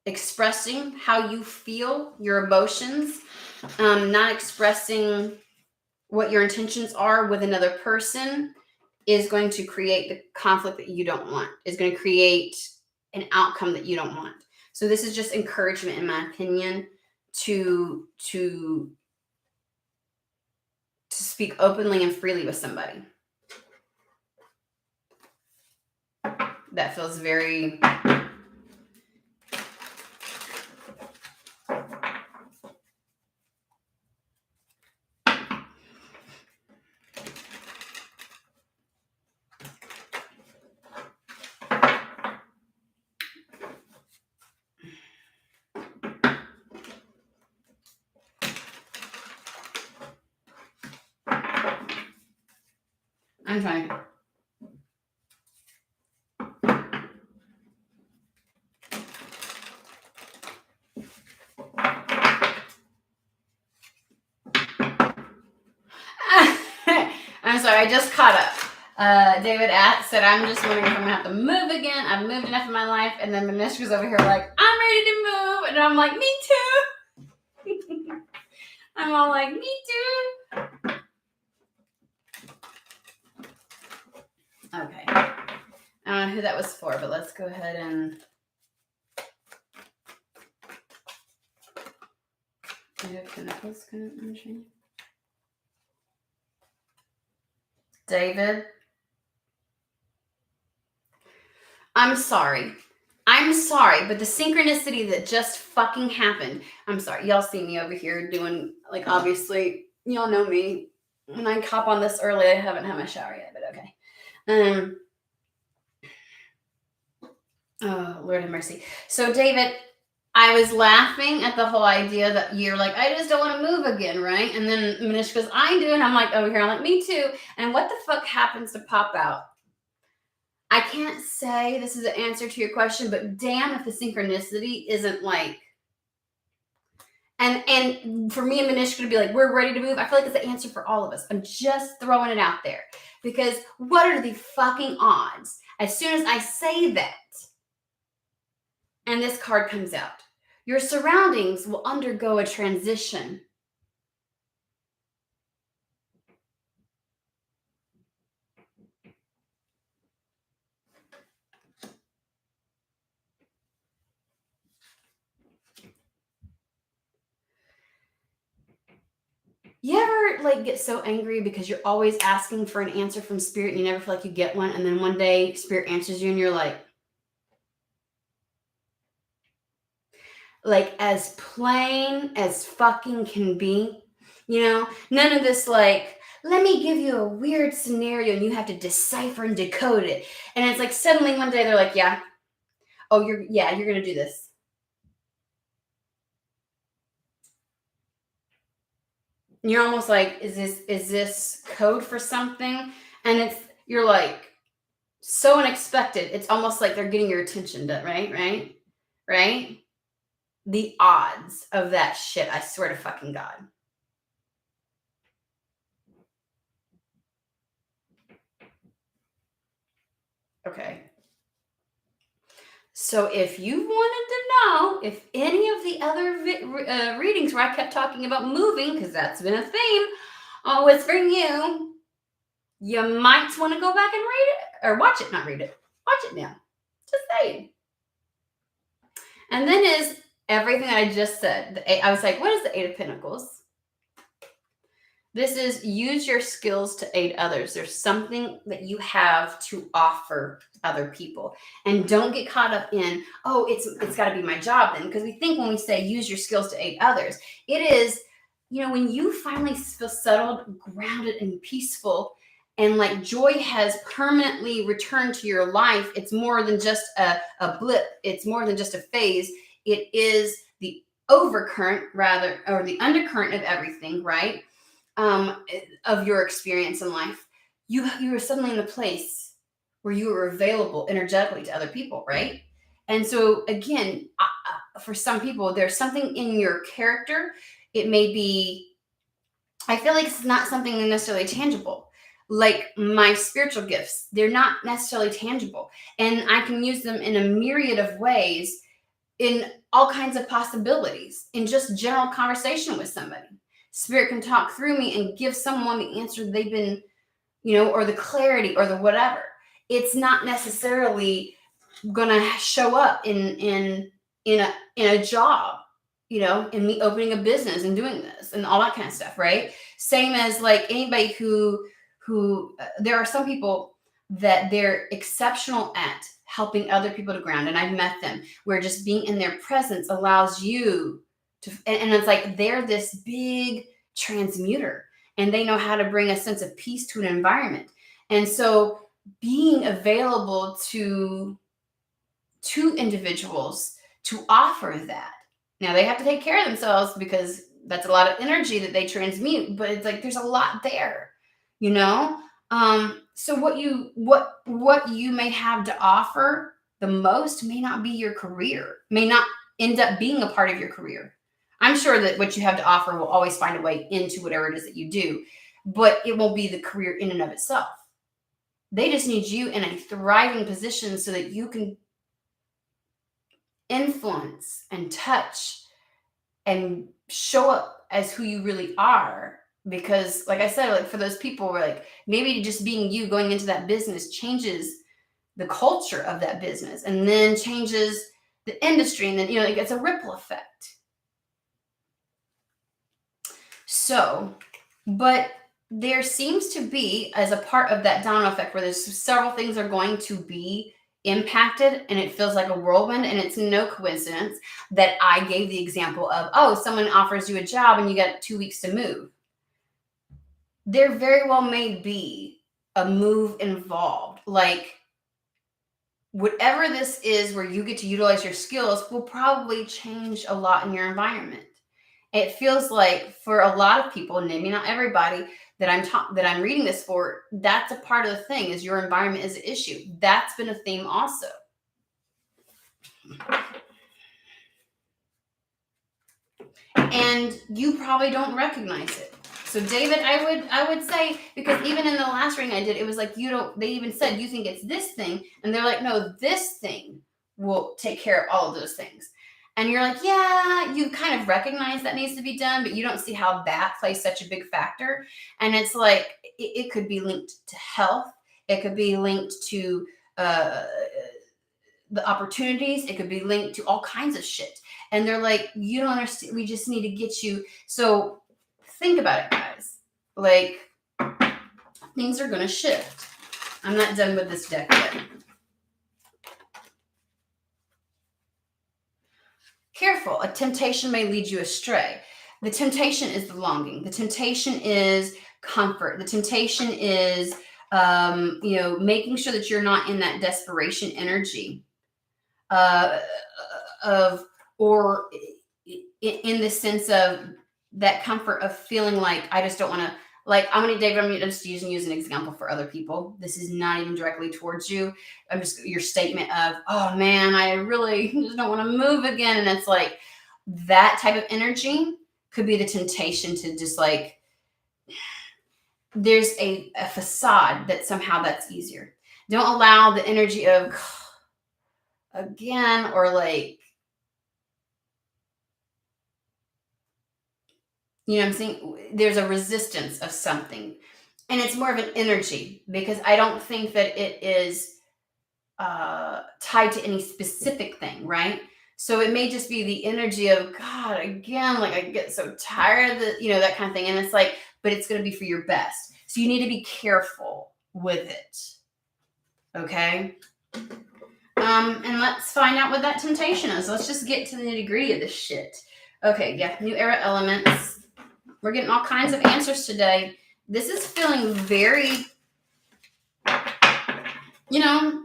expressing how you feel, your emotions, not expressing what your intentions are with another person is going to create the conflict that you don't want, is going to create an outcome that you don't want. So this is just encouragement, in my opinion, to speak openly and freely with somebody. That feels very... I'm fine. I'm sorry, I just caught up. David said, I'm just wondering if I'm going to have to move again. I've moved enough in my life. And then Ministra's over here like, I'm ready to move. And I'm like, me too. I'm all like, me too. Okay. I don't know who that was for, but let's go ahead and... David, I'm sorry, but the synchronicity that just fucking happened, I'm sorry, y'all see me over here doing, like, obviously, y'all know me, when I hop on this early, I haven't had my shower yet, but okay. Oh, Lord have mercy. So, David, I was laughing at the whole idea that you're like, I just don't want to move again, right? And then Manish goes, I do. And I'm like, over here, I'm like, me too. And what the fuck happens to pop out? I can't say this is an answer to your question, but damn if the synchronicity isn't like, and for me and Manish to be like, we're ready to move. I feel like it's the answer for all of us. I'm just throwing it out there because what are the fucking odds? As soon as I say that, and this card comes out, your surroundings will undergo a transition. You ever like get so angry because you're always asking for an answer from spirit and you never feel like you get one, and then one day spirit answers you and you're like as plain as fucking can be, none of this like, let me give you a weird scenario and you have to decipher and decode it. And it's like suddenly one day they're like, yeah, oh, you're gonna do this. And you're almost like, is this code for something? And you're like so unexpected. It's almost like they're getting your attention, right? The odds of that shit, I swear to fucking God. Okay. So if you wanted to know if any of the other readings where I kept talking about moving, because that's been a theme, was for you, you might want to go back and read it, or watch it, not read it. Watch it now. Just saying. And then is everything I just said. I was like, what is the Eight of Pentacles? This is use your skills to aid others. There's something that you have to offer other people. And don't get caught up in, oh, it's got to be my job then. Because we think when we say use your skills to aid others, it is, when you finally feel settled, grounded, and peaceful, and like joy has permanently returned to your life, it's more than just a blip. It's more than just a phase. It is the overcurrent, rather, or the undercurrent of everything, right? Of your experience in life, you were suddenly in a place where you were available energetically to other people, right? And so again, for some people, there's something in your character. It may be, I feel like it's not something necessarily tangible. Like my spiritual gifts, they're not necessarily tangible. And I can use them in a myriad of ways, in all kinds of possibilities, in just general conversation with somebody. Spirit can talk through me and give someone the answer they've been, or the clarity or the whatever. It's not necessarily gonna show up in a job, in me opening a business and doing this and all that kind of stuff, right? Same as like anybody who there are some people that they're exceptional at helping other people to ground, and I've met them where just being in their presence allows you to, and it's like they're this big transmuter and they know how to bring a sense of peace to an environment. And so being available to individuals to offer that. Now they have to take care of themselves because that's a lot of energy that they transmute, but it's like there's a lot there, so what you may have to offer the most may not be your career, may not end up being a part of your career. I'm sure that what you have to offer will always find a way into whatever it is that you do, but it won't be the career in and of itself. They just need you in a thriving position so that you can influence and touch and show up as who you really are. Because like I said, like for those people where like maybe just being you going into that business changes the culture of that business and then changes the industry, and then like it's a ripple effect. So, but there seems to be, as a part of that domino effect, where there's several things are going to be impacted and it feels like a whirlwind. And it's no coincidence that I gave the example of, oh, someone offers you a job and you got 2 weeks to move. There very well may be a move involved. Like whatever this is where you get to utilize your skills will probably change a lot in your environment. It feels like for a lot of people, maybe not everybody that I'm reading this for, that's a part of the thing, is your environment is an issue. That's been a theme also. And you probably don't recognize it. So David, I would say, because even in the last reading I did, it was like, they even said, you think it's this thing. And they're like, no, this thing will take care of all of those things. And you're like, yeah, you kind of recognize that needs to be done, but you don't see how that plays such a big factor. And it's like, it could be linked to health. It could be linked to the opportunities. It could be linked to all kinds of shit. And they're like, you don't understand. We just need to get you. So think about it, guys. Like, things are going to shift. I'm not done with this deck yet. Careful. A temptation may lead you astray. The temptation is the longing. The temptation is comfort. The temptation is, making sure that you're not in that desperation energy or in the sense of that comfort of feeling like, I just don't want to, like, David, I'm just using you as an example for other people. This is not even directly towards you. I'm just your statement of, oh man, I really just don't want to move again. And it's like that type of energy could be the temptation to just like, there's a facade that somehow that's easier. Don't allow the energy of again, or like, you know what I'm saying? There's a resistance of something. And it's more of an energy, because I don't think that it is tied to any specific thing, right? So it may just be the energy of, God, again, like I get so tired of the, that kind of thing. And it's like, but it's going to be for your best. So you need to be careful with it. Okay? And let's find out what that temptation is. Let's just get to the nitty-gritty of this shit. Okay, yeah, new era elements. We're getting all kinds of answers today. This is feeling very,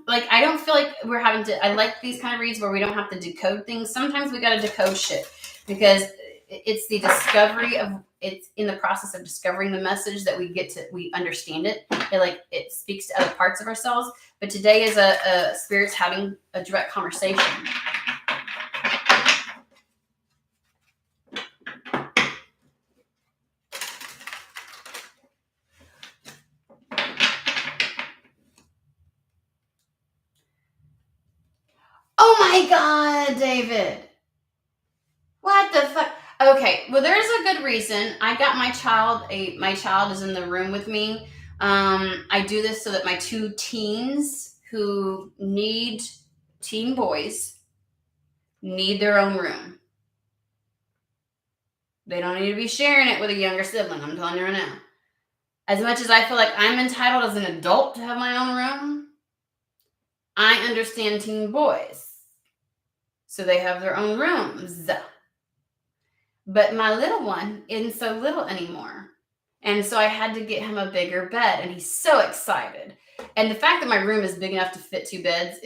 like I don't feel like we're having to, I like these kind of reads where we don't have to decode things. Sometimes we got to decode shit because it's the discovery of, it's in the process of discovering the message that we understand it. It speaks to other parts of ourselves. But today is a spirit's having a direct conversation. Oh my God, David. What the fuck? Okay, well, there's a good reason. I got my child is in the room with me. I do this so that my two teens who need, teen boys, need their own room. They don't need to be sharing it with a younger sibling. I'm telling you right now. As much as I feel like I'm entitled as an adult to have my own room, I understand teen boys. So they have their own rooms. But my little one isn't so little anymore. And so I had to get him a bigger bed, and he's so excited. And the fact that my room is big enough to fit two beds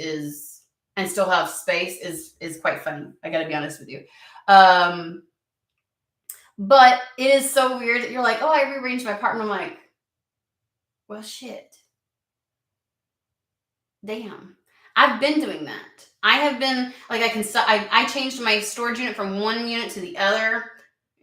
and still have space is quite funny. I got to be honest with you. But it is so weird that you're like, oh, I rearranged my apartment. I'm like, well, shit. Damn. I've been doing that. I have been, like, I changed my storage unit from one unit to the other.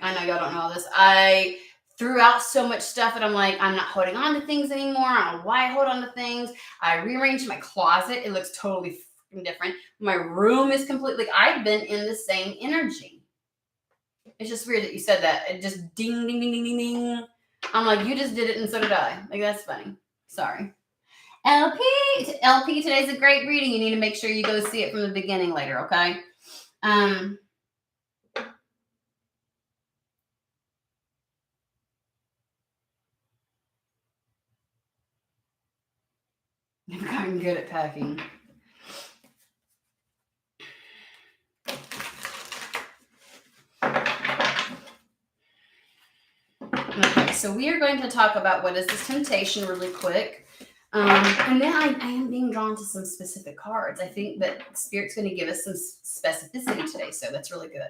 I know y'all don't know all this. I threw out so much stuff that I'm like, I'm not holding on to things anymore. I don't know why I hold on to things. I rearranged my closet. It looks totally different. My room is completely, I've been in the same energy. It's just weird that you said that. It just ding, ding, ding, ding, ding, ding. I'm like, you just did it and so did I. Like, that's funny. Sorry. LP, today's a great reading. You need to make sure you go see it from the beginning later, okay? I'm good at packing. Okay, so we are going to talk about what is this temptation really quick. And then I am being drawn to some specific cards. I think that Spirit's going to give us some specificity today, so that's really good.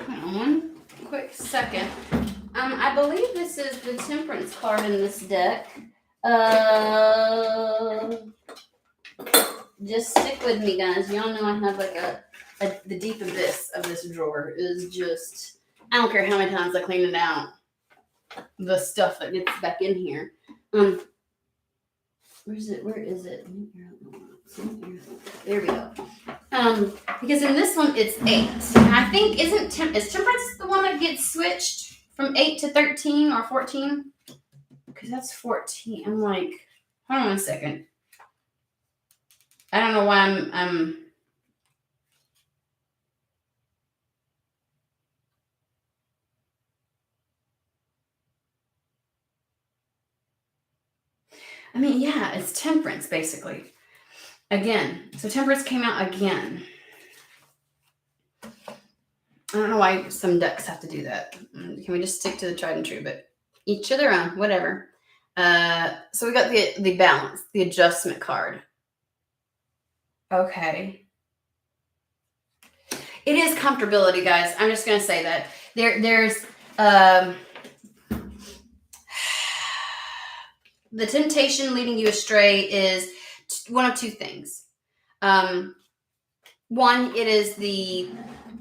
Hang on one quick second. I believe this is the Temperance card in this deck. Just stick with me, guys. Y'all know I have like the deep abyss of this drawer is just, I don't care how many times I clean it out, the stuff that gets back in here. Where is it? There we go. Because in this one it's 8. And I think is Temperance the one that gets switched from 8 to 13 or 14? Because that's 14. I'm like, hold on a second. I don't know why I'm I mean, yeah, it's Temperance basically. Again. So Temperance came out again. I don't know why some decks have to do that. Can we just stick to the tried and true? But each to their own, whatever. So we got the balance, the adjustment card. Okay. It is comfortability, guys. I'm just gonna say that. There's the temptation leading you astray is one of two things. One, it is the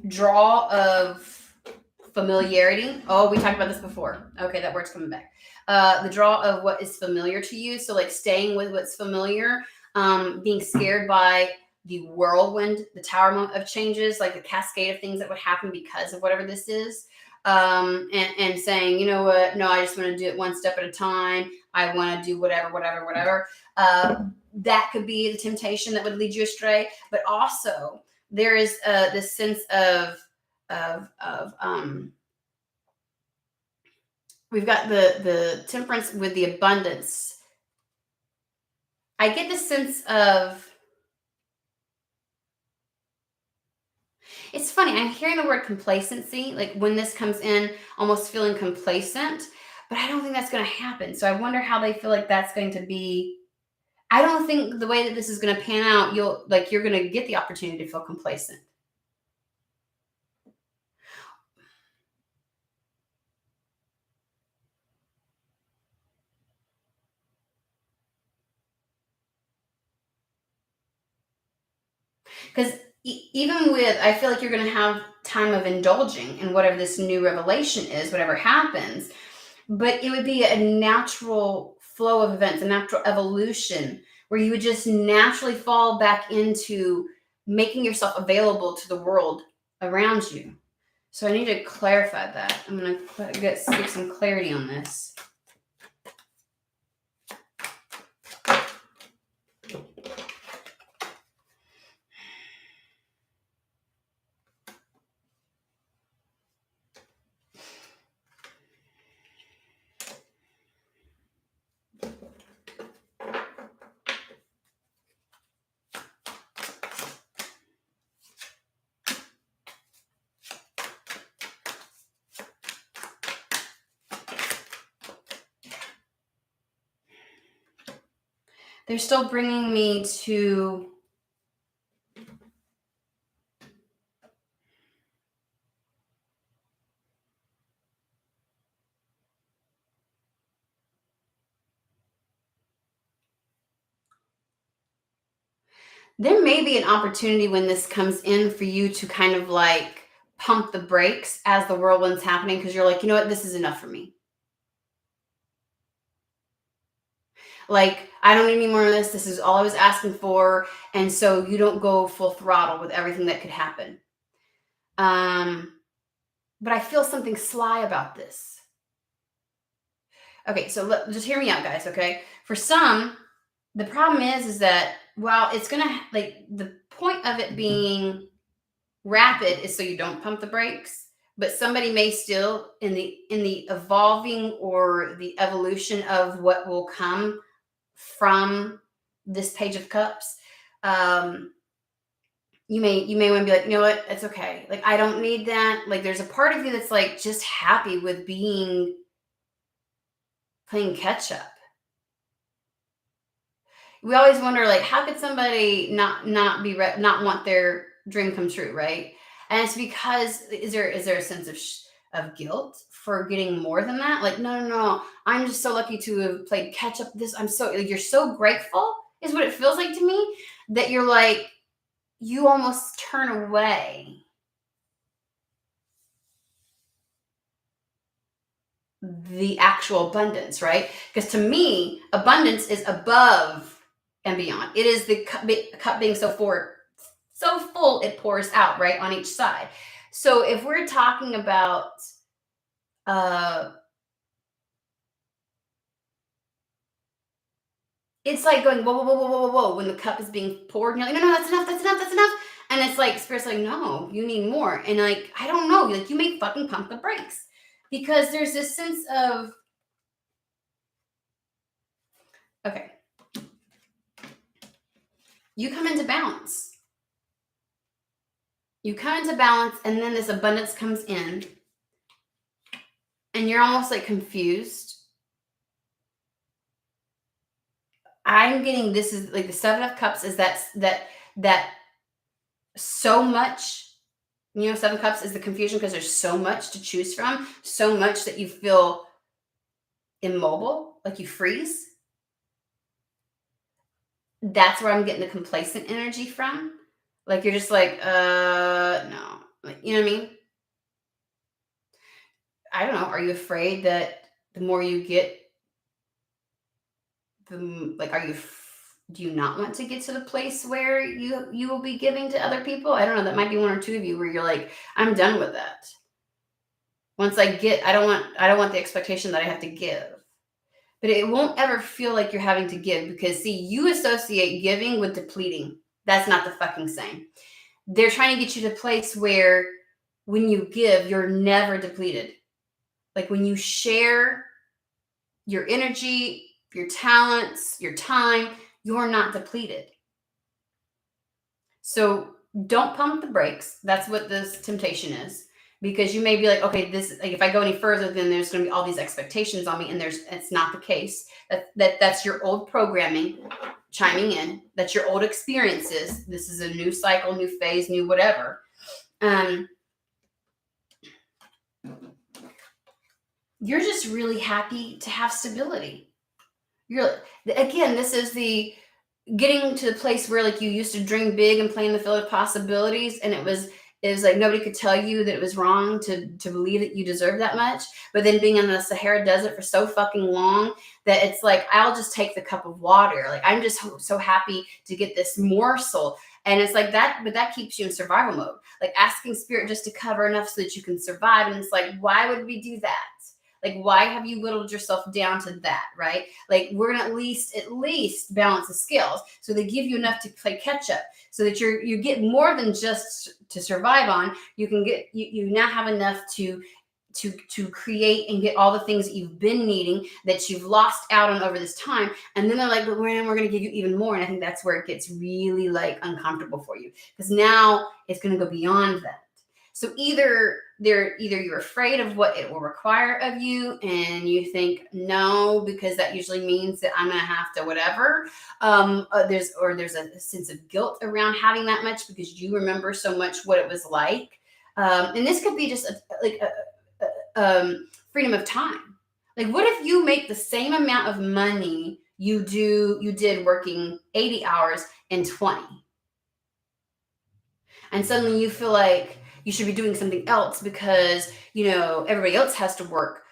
draw of familiarity. Oh, we talked about this before. Okay, that word's coming back. The draw of what is familiar to you. So like staying with what's familiar, being scared by the whirlwind, the tower moment of changes, like the cascade of things that would happen because of whatever this is. And saying, you know what, no, I just want to do it one step at a time. I want to do whatever. That could be the temptation that would lead you astray. But also there is this sense of we've got the Temperance with the abundance. I get the sense of, it's funny, I'm hearing the word complacency, like when this comes in, almost feeling complacent, but I don't think that's going to happen. So I wonder how they feel like that's going to be. I don't think the way that this is going to pan out, you're going to get the opportunity to feel complacent. Because even with, I feel like you're going to have time of indulging in whatever this new revelation is, whatever happens, but it would be a natural flow of events, a natural evolution where you would just naturally fall back into making yourself available to the world around you. So I need to clarify that. I'm going to get some clarity on this. They're still bringing me to there may be an opportunity when this comes in for you to kind of like pump the brakes as the whirlwind's happening, because you're like, you know what, this is enough for me. Like, I don't need any more of this. This is all I was asking for. And so you don't go full throttle with everything that could happen. But I feel something sly about this. Okay, so just hear me out, guys. Okay, for some, the problem is that while it's gonna like the point of it being rapid is so you don't pump the brakes, but somebody may still in the evolving or the evolution of what will come from this page of cups. um you may want to be like, you know what, it's okay, like I don't need that. Like there's a part of you that's like just happy with being playing catch up. We always wonder like how could somebody not want their dream come true, right? And it's because is there a sense of guilt for getting more than that? Like no, no, no, I'm just so lucky to have played catch up. This I'm so like, you're so grateful is what it feels like to me, that you're like you almost turn away the actual abundance, right? Because to me, abundance is above and beyond. It is the cup being so full it pours out, right, on each side. So if we're talking about uh it's like going whoa, whoa, whoa, whoa, whoa, whoa, when the cup is being poured, and you're like, no, no, that's enough, that's enough, that's enough. And it's like spirit's like, no, you need more. And like, I don't know, like you may fucking pump the brakes. Because there's this sense of okay, you come into balance. You come into balance, and then this abundance comes in, and you're almost like confused. I'm getting this is like the Seven of Cups is that so much. You know, Seven Cups is the confusion because there's so much to choose from, so much that you feel immobile, like you freeze. That's where I'm getting the complacent energy from. Like you're just like, no, like you know what I mean? I don't know. Are you afraid that the more you get, like are you do you not want to get to the place where you will be giving to other people? I don't know, that might be one or two of you where you're like, I'm done with that. Once I get, I don't want the expectation that I have to give. But it won't ever feel like you're having to give, because see, you associate giving with depleting. That's not the fucking same. They're trying to get you to a place where when you give, you're never depleted. Like when you share your energy, your talents, your time, you're not depleted. So don't pump the brakes. That's what this temptation is. Because you may be like, okay, this like if I go any further, then there's going to be all these expectations on me, and it's not the case. That's your old programming chiming in. That's your old experiences. This is a new cycle, new phase, new whatever. You're just really happy to have stability. You're again, this is the getting to the place where like you used to dream big and play in the field of possibilities, and it was like nobody could tell you that it was wrong to believe that you deserve that much. But then being in the Sahara Desert for so fucking long that it's like I'll just take the cup of water. Like I'm just so happy to get this morsel. And it's like that, but that keeps you in survival mode. Like asking spirit just to cover enough so that you can survive. And it's like, why would we do that? Like, why have you whittled yourself down to that, right? Like, we're gonna at least balance the scales, so they give you enough to play catch up, so that you get more than just to survive on. You can get you now have enough to create and get all the things that you've been needing that you've lost out on over this time. And then they're like, but we're going to give you even more. And I think that's where it gets really like uncomfortable for you, because now it's going to go beyond that. So either you're afraid of what it will require of you, and you think no, because that usually means that I'm going to have to whatever. There's a sense of guilt around having that much because you remember so much what it was like. And this could be just freedom of time. Like, what if you make the same amount of money you did working 80 hours in 20, and suddenly you feel like you should be doing something else because everybody else has to work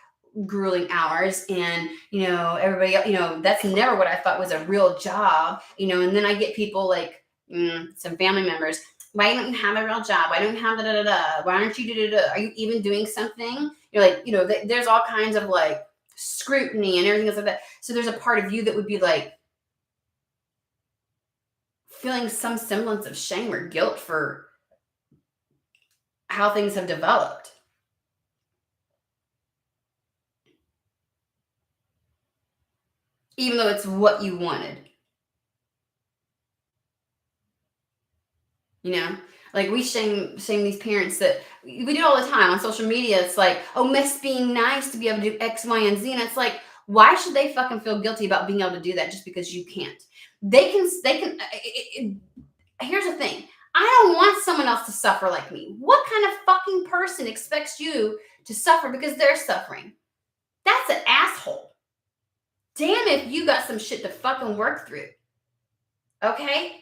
grueling hours, and everybody else, that's never what I thought was a real job. And then I get people like some family members, why don't you have a real job? Why don't you have da da da? Why aren't you da da da? Are you even doing something? You're like, there's all kinds of like scrutiny and everything else like that. So there's a part of you that would be like feeling some semblance of shame or guilt for how things have developed. Even though it's what you wanted. You know? Like we shame these parents that we do all the time on social media. It's like, oh, miss being nice to be able to do X, Y, and Z. And it's like, why should they fucking feel guilty about being able to do that just because you can't? They can. Here's the thing. I don't want someone else to suffer like me. What kind of fucking person expects you to suffer because they're suffering? That's an asshole. Damn if you got some shit to fucking work through. Okay?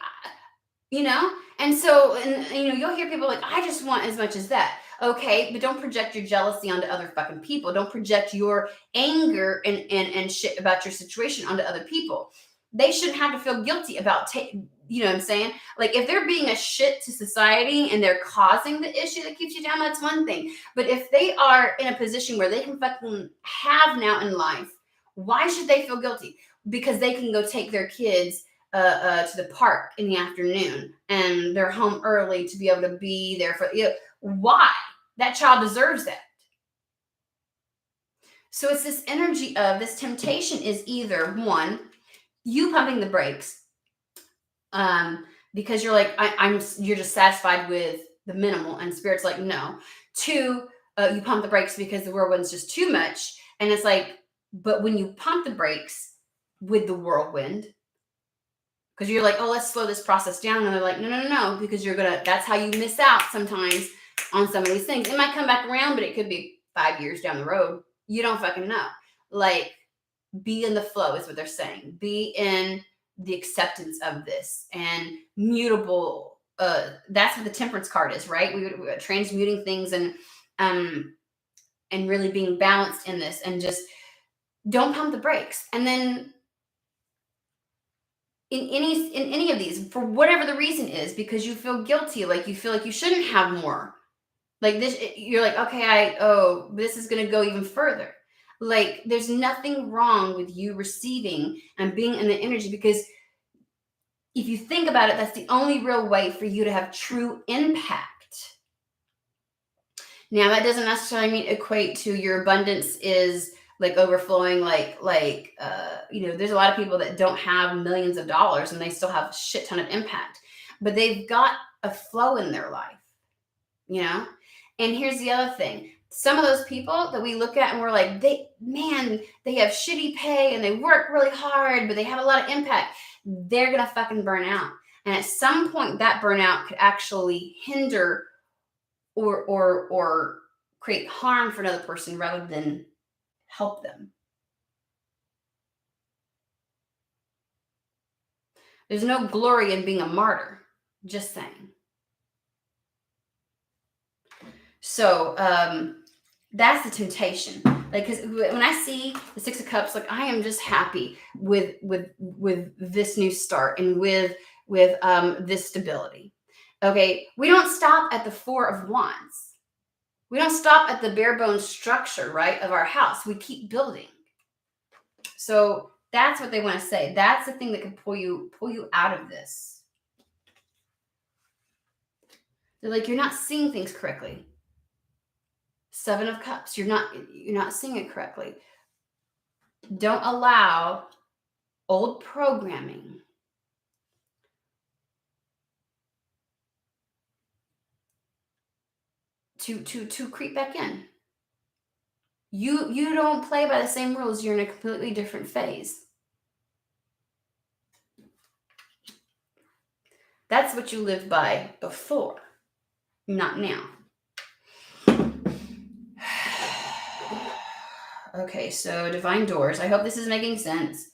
You know? And so, and you know, you'll hear people like, I just want as much as that. Okay, but don't project your jealousy onto other fucking people. Don't project your anger and shit about your situation onto other people. They shouldn't have to feel guilty about you know what I'm saying? Like if they're being a shit to society and they're causing the issue that keeps you down, that's one thing. But if they are in a position where they can fucking have now in life, why should they feel guilty? Because they can go take their kids to the park in the afternoon and they're home early to be able to be there for you. Why? That child deserves that. So it's this energy of this temptation is either one, you pumping the brakes, because you're like, you're just satisfied with the minimal, and spirit's like, no. Two, you pump the brakes because the whirlwind's just too much, and it's like, but when you pump the brakes with the whirlwind, because you're like, oh, let's slow this process down, and they're like, no, because that's how you miss out sometimes on some of these things. It might come back around, but it could be 5 years down the road. You don't fucking know. Like, be in the flow is what they're saying. Be in the acceptance of this and mutable. That's what the temperance card is, right? We're transmuting things and really being balanced in this, and just don't pump the brakes. And then in any of these, for whatever the reason is, because you feel guilty, like you feel like you shouldn't have more. Like this, you're like, okay, this is going to go even further. Like there's nothing wrong with you receiving and being in the energy, because if you think about it, that's the only real way for you to have true impact. Now, that doesn't necessarily mean equate to your abundance is like overflowing, you know, there's a lot of people that don't have millions of dollars and they still have a shit ton of impact, but they've got a flow in their life, you know? And here's the other thing. Some of those people that we look at and we're like, they have shitty pay and they work really hard, but they have a lot of impact. They're going to fucking burn out. And at some point that burnout could actually hinder or create harm for another person rather than help them. There's no glory in being a martyr. Just saying. So that's the temptation. Like, because when I see the Six of Cups, like I am just happy with this new start and with this stability. Okay, we don't stop at the Four of Wands. We don't stop at the bare bones structure, right, of our house. We keep building. So that's what they want to say. That's the thing that can pull you out of this. They're like, you're not seeing things correctly. Seven of Cups, you're not seeing it correctly. Don't allow old programming to creep back in. You don't play by the same rules. You're in a completely different phase. That's what you lived by before, not now. Okay, so divine doors. I hope this is making sense.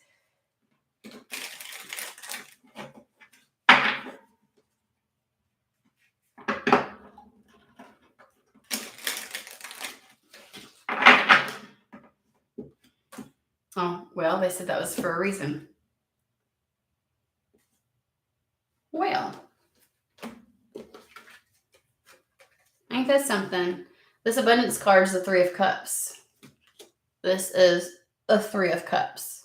Oh, well, they said that was for a reason. Well, ain't that something? This abundance card is the Three of Cups. This is a Three of Cups.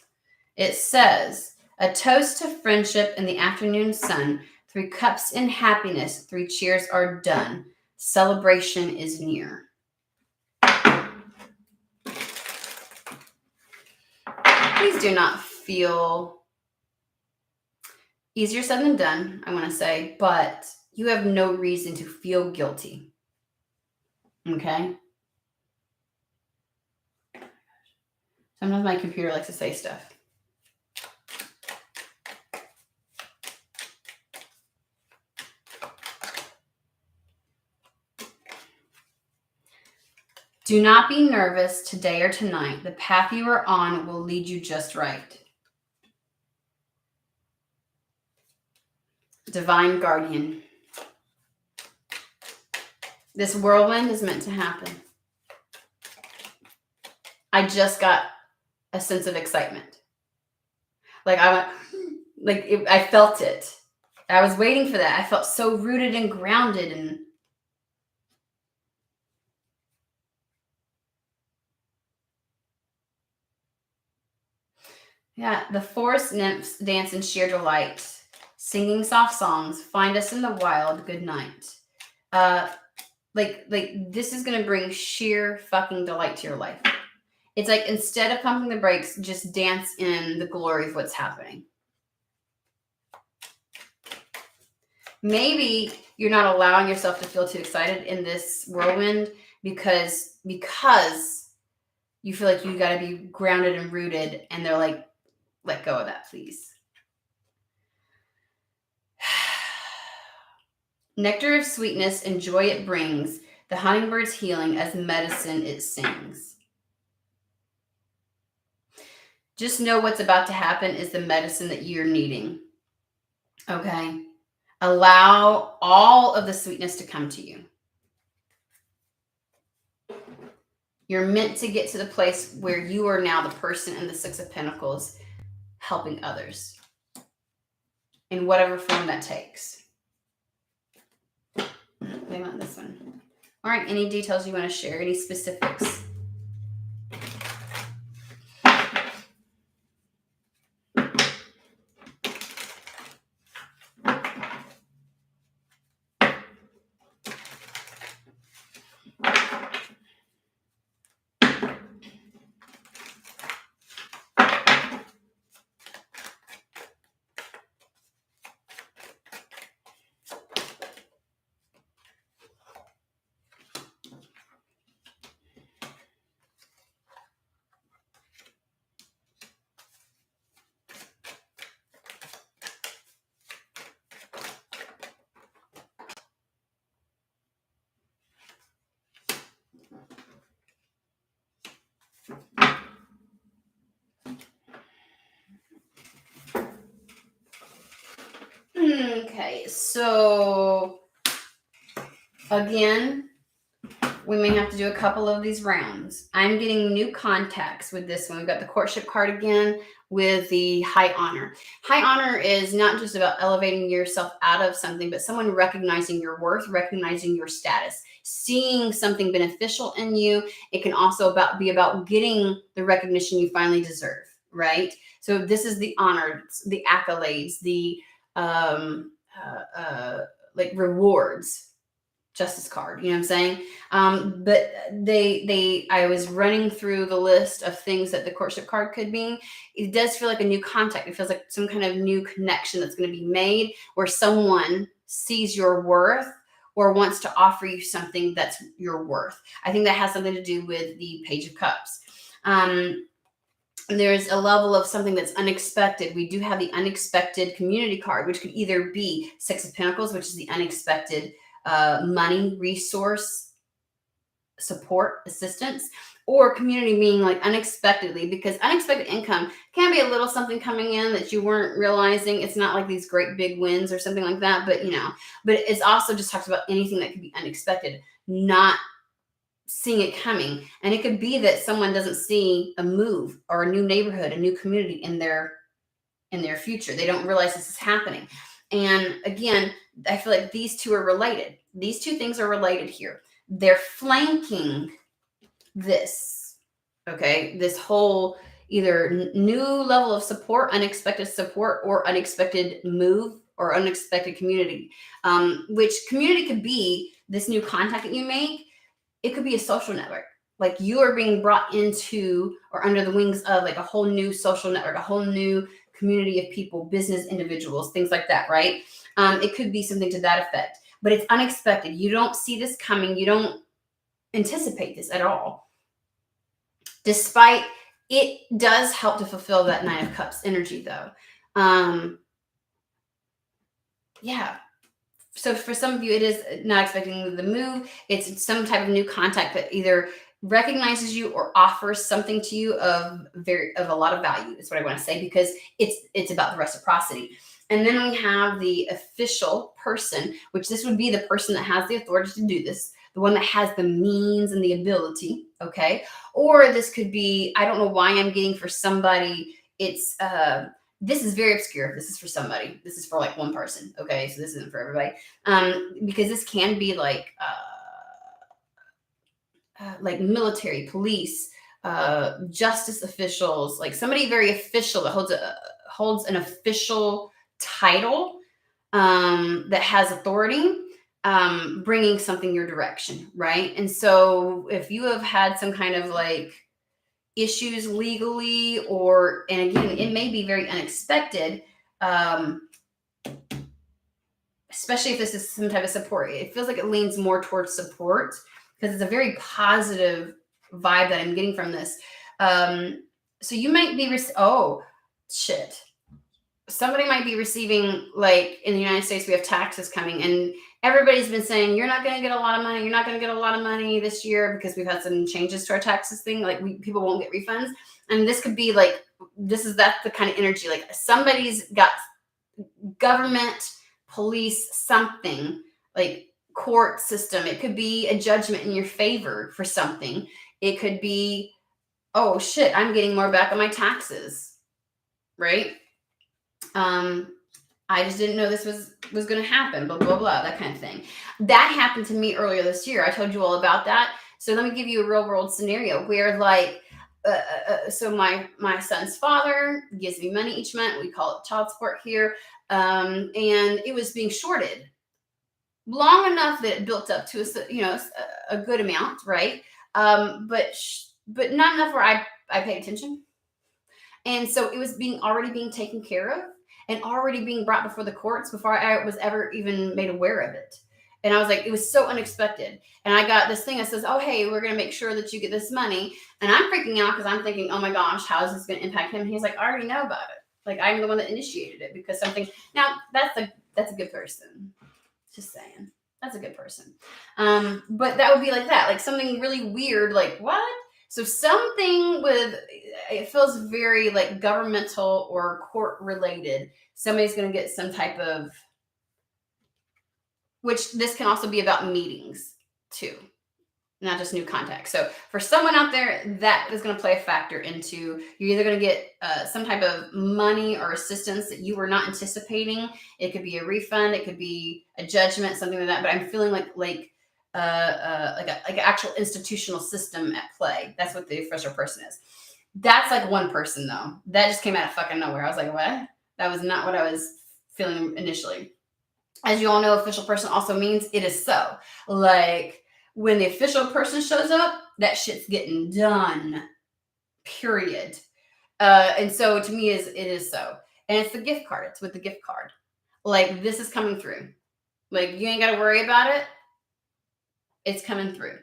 It says, a toast to friendship in the afternoon sun, 3 cups in happiness, 3 cheers are done. Celebration is near. Please do not feel easier said than done, I want to say, but you have no reason to feel guilty. Okay? Sometimes my computer likes to say stuff. Do not be nervous today or tonight. The path you are on will lead you just right. Divine Guardian. This whirlwind is meant to happen. I just got a sense of excitement. Like I went, I felt it. I was waiting for that. I felt so rooted and grounded and yeah, the forest nymphs dance in sheer delight, singing soft songs. Find us in the wild. Good night. This is gonna bring sheer fucking delight to your life. It's like instead of pumping the brakes, just dance in the glory of what's happening. Maybe you're not allowing yourself to feel too excited in this whirlwind because you feel like you got to be grounded and rooted, and they're like, let go of that, please. Nectar of sweetness and joy it brings, the hummingbird's healing as medicine it sings. Just know what's about to happen is the medicine that you're needing. Okay? Allow all of the sweetness to come to you. You're meant to get to the place where you are now the person in the Six of Pentacles helping others in whatever form that takes. They want this one. All right, any details you want to share? Any specifics? Okay, so again, we may have to do a couple of these rounds. I'm getting new contacts with this one. We've got the courtship card again with the high honor. High honor is not just about elevating yourself out of something, but someone recognizing your worth, recognizing your status, seeing something beneficial in you. It can also be about getting the recognition you finally deserve, right? So this is the honor, the accolades, the rewards. Justice card, you know what I'm saying? But I was running through the list of things that the courtship card could be. It does feel like a new contact. It feels like some kind of new connection that's going to be made where someone sees your worth or wants to offer you something that's your worth. I think that has something to do with the Page of Cups. There's a level of something that's unexpected. We do have the unexpected community card, which could either be Six of Pentacles, which is the unexpected money, resource, support, assistance, or community meaning like unexpectedly, because unexpected income can be a little something coming in that you weren't realizing. It's not like these great big wins or something like that, but it's also just talks about anything that could be unexpected, not seeing it coming. And it could be that someone doesn't see a move or a new neighborhood, a new community in their future. They don't realize this is happening. And again, I feel like these two are related. These two things are related here. They're flanking this, okay? This whole either new level of support, or unexpected move or unexpected community. Which community could be this new contact that you make. It could be a social network. Like you are being brought into or under the wings of like a whole new social network, a whole new community of people, business individuals, things like that, right? It could be something to that effect, but it's unexpected. You don't see this coming. You don't anticipate this at all. Despite it does help to fulfill that Nine of Cups energy though. Yeah. So for some of you, it is not expecting the move. It's some type of new contact that either recognizes you or offers something to you of a lot of value, is what I want to say, because it's about the reciprocity. And then we have the official person, which this would be the person that has the authority to do this, the one that has the means and the ability, okay? Or this could be, I don't know why I'm getting for somebody, it's this is very obscure. This is for somebody. This is for like one person, okay? So this isn't for everybody. Because this can be like military, police, justice officials, like somebody very official that holds an official title, that has authority, bringing something your direction, right? And so if you have had some kind of like issues legally, and again, it may be very unexpected, especially if this is some type of support. It feels like it leans more towards support because it's a very positive vibe that I'm getting from this. So you might be, somebody might be receiving, like in the United States, we have taxes coming, and everybody's been saying, you're not going to get a lot of money. You're not going to get a lot of money this year because we've had some changes to our taxes thing. Like people won't get refunds. And this could be like, that's the kind of energy. Like somebody's got government, police, something like court system. It could be a judgment in your favor for something. It could be, oh shit, I'm getting more back on my taxes. Right. I just didn't know this was going to happen, blah, blah, blah, that kind of thing. That happened to me earlier this year. I told you all about that. So let me give you a real world scenario where like, so my son's father gives me money each month. We call it child support here. And it was being shorted long enough that it built up to a good amount. Right. But not enough where I paid attention. And so it was already being taken care of and already being brought before the courts before I was ever even made aware of it. And I was like, it was so unexpected. And I got this thing that says, oh, hey, we're going to make sure that you get this money. And I'm freaking out because I'm thinking, oh my gosh, how is this going to impact him? And he's like, I already know about it. Like, I'm the one that initiated it because something. Now, that's a good person. Just saying. That's a good person. But that would be like that. Like something really weird. Like, what? So something it feels very like governmental or court related. Somebody's going to get some type of, which this can also be about meetings too, not just new contacts. So for someone out there, that is going to play a factor into, you're either going to get some type of money or assistance that you were not anticipating. It could be a refund. It could be a judgment, something like that. But I'm feeling like an actual institutional system at play. That's what the official person is. That's like one person though. That just came out of fucking nowhere. I was like, what? That was not what I was feeling initially. As you all know, official person also means it is so. Like when the official person shows up, that shit's getting done. Period. And so to me it is so. And it's the gift card. It's with the gift card. Like this is coming through. Like you ain't got to worry about it. It's coming through.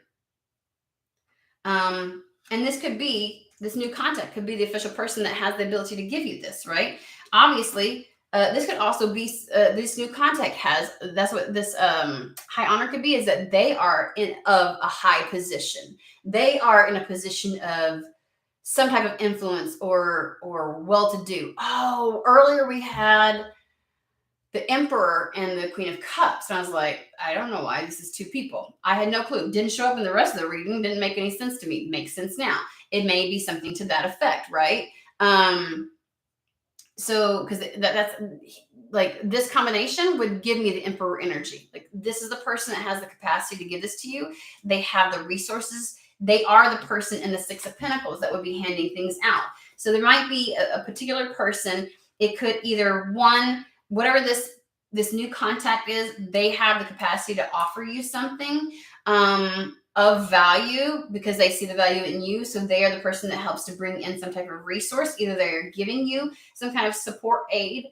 And this new contact could be the official person that has the ability to give you this, right? Obviously, this could also be, this new contact that's what this high honor could be, is that they are of a high position. They are in a position of some type of influence or well-to-do. Oh, earlier we had the Emperor and the Queen of Cups. And I was like, I don't know why this is two people. I had no clue. Didn't show up in the rest of the reading. Didn't make any sense to me. Makes sense now. It may be something to that effect, right? So, because that's like this combination would give me the Emperor energy. Like this is the person that has the capacity to give this to you. They have the resources. They are the person in the Six of Pentacles that would be handing things out. So there might be a particular person. It could either one, whatever this new contact is, they have the capacity to offer you something of value because they see the value in you. So they are the person that helps to bring in some type of resource. Either they're giving you some kind of support aid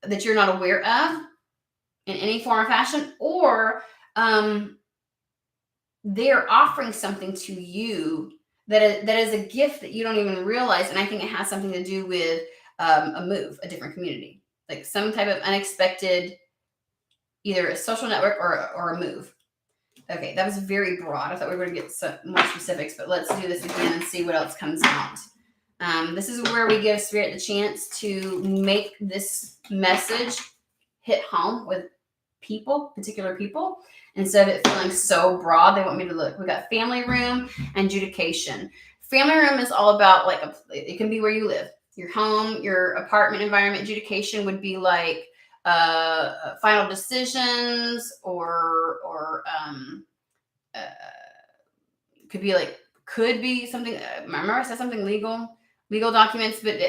that you're not aware of in any form or fashion, or they're offering something to you that is a gift that you don't even realize. And I think it has something to do with a move, a different community, like some type of unexpected, either a social network or a move. Okay, that was very broad. I thought we were going to get some more specifics, but let's do this again and see what else comes out. This is where we give Spirit the chance to make this message hit home with people, particular people, instead of it feeling so broad. They want me to look. We got family room and adjudication. Family room is all about like it can be where you live, your home, your apartment environment. Adjudication would be like final decisions or could be something. Remember, I said something legal documents, but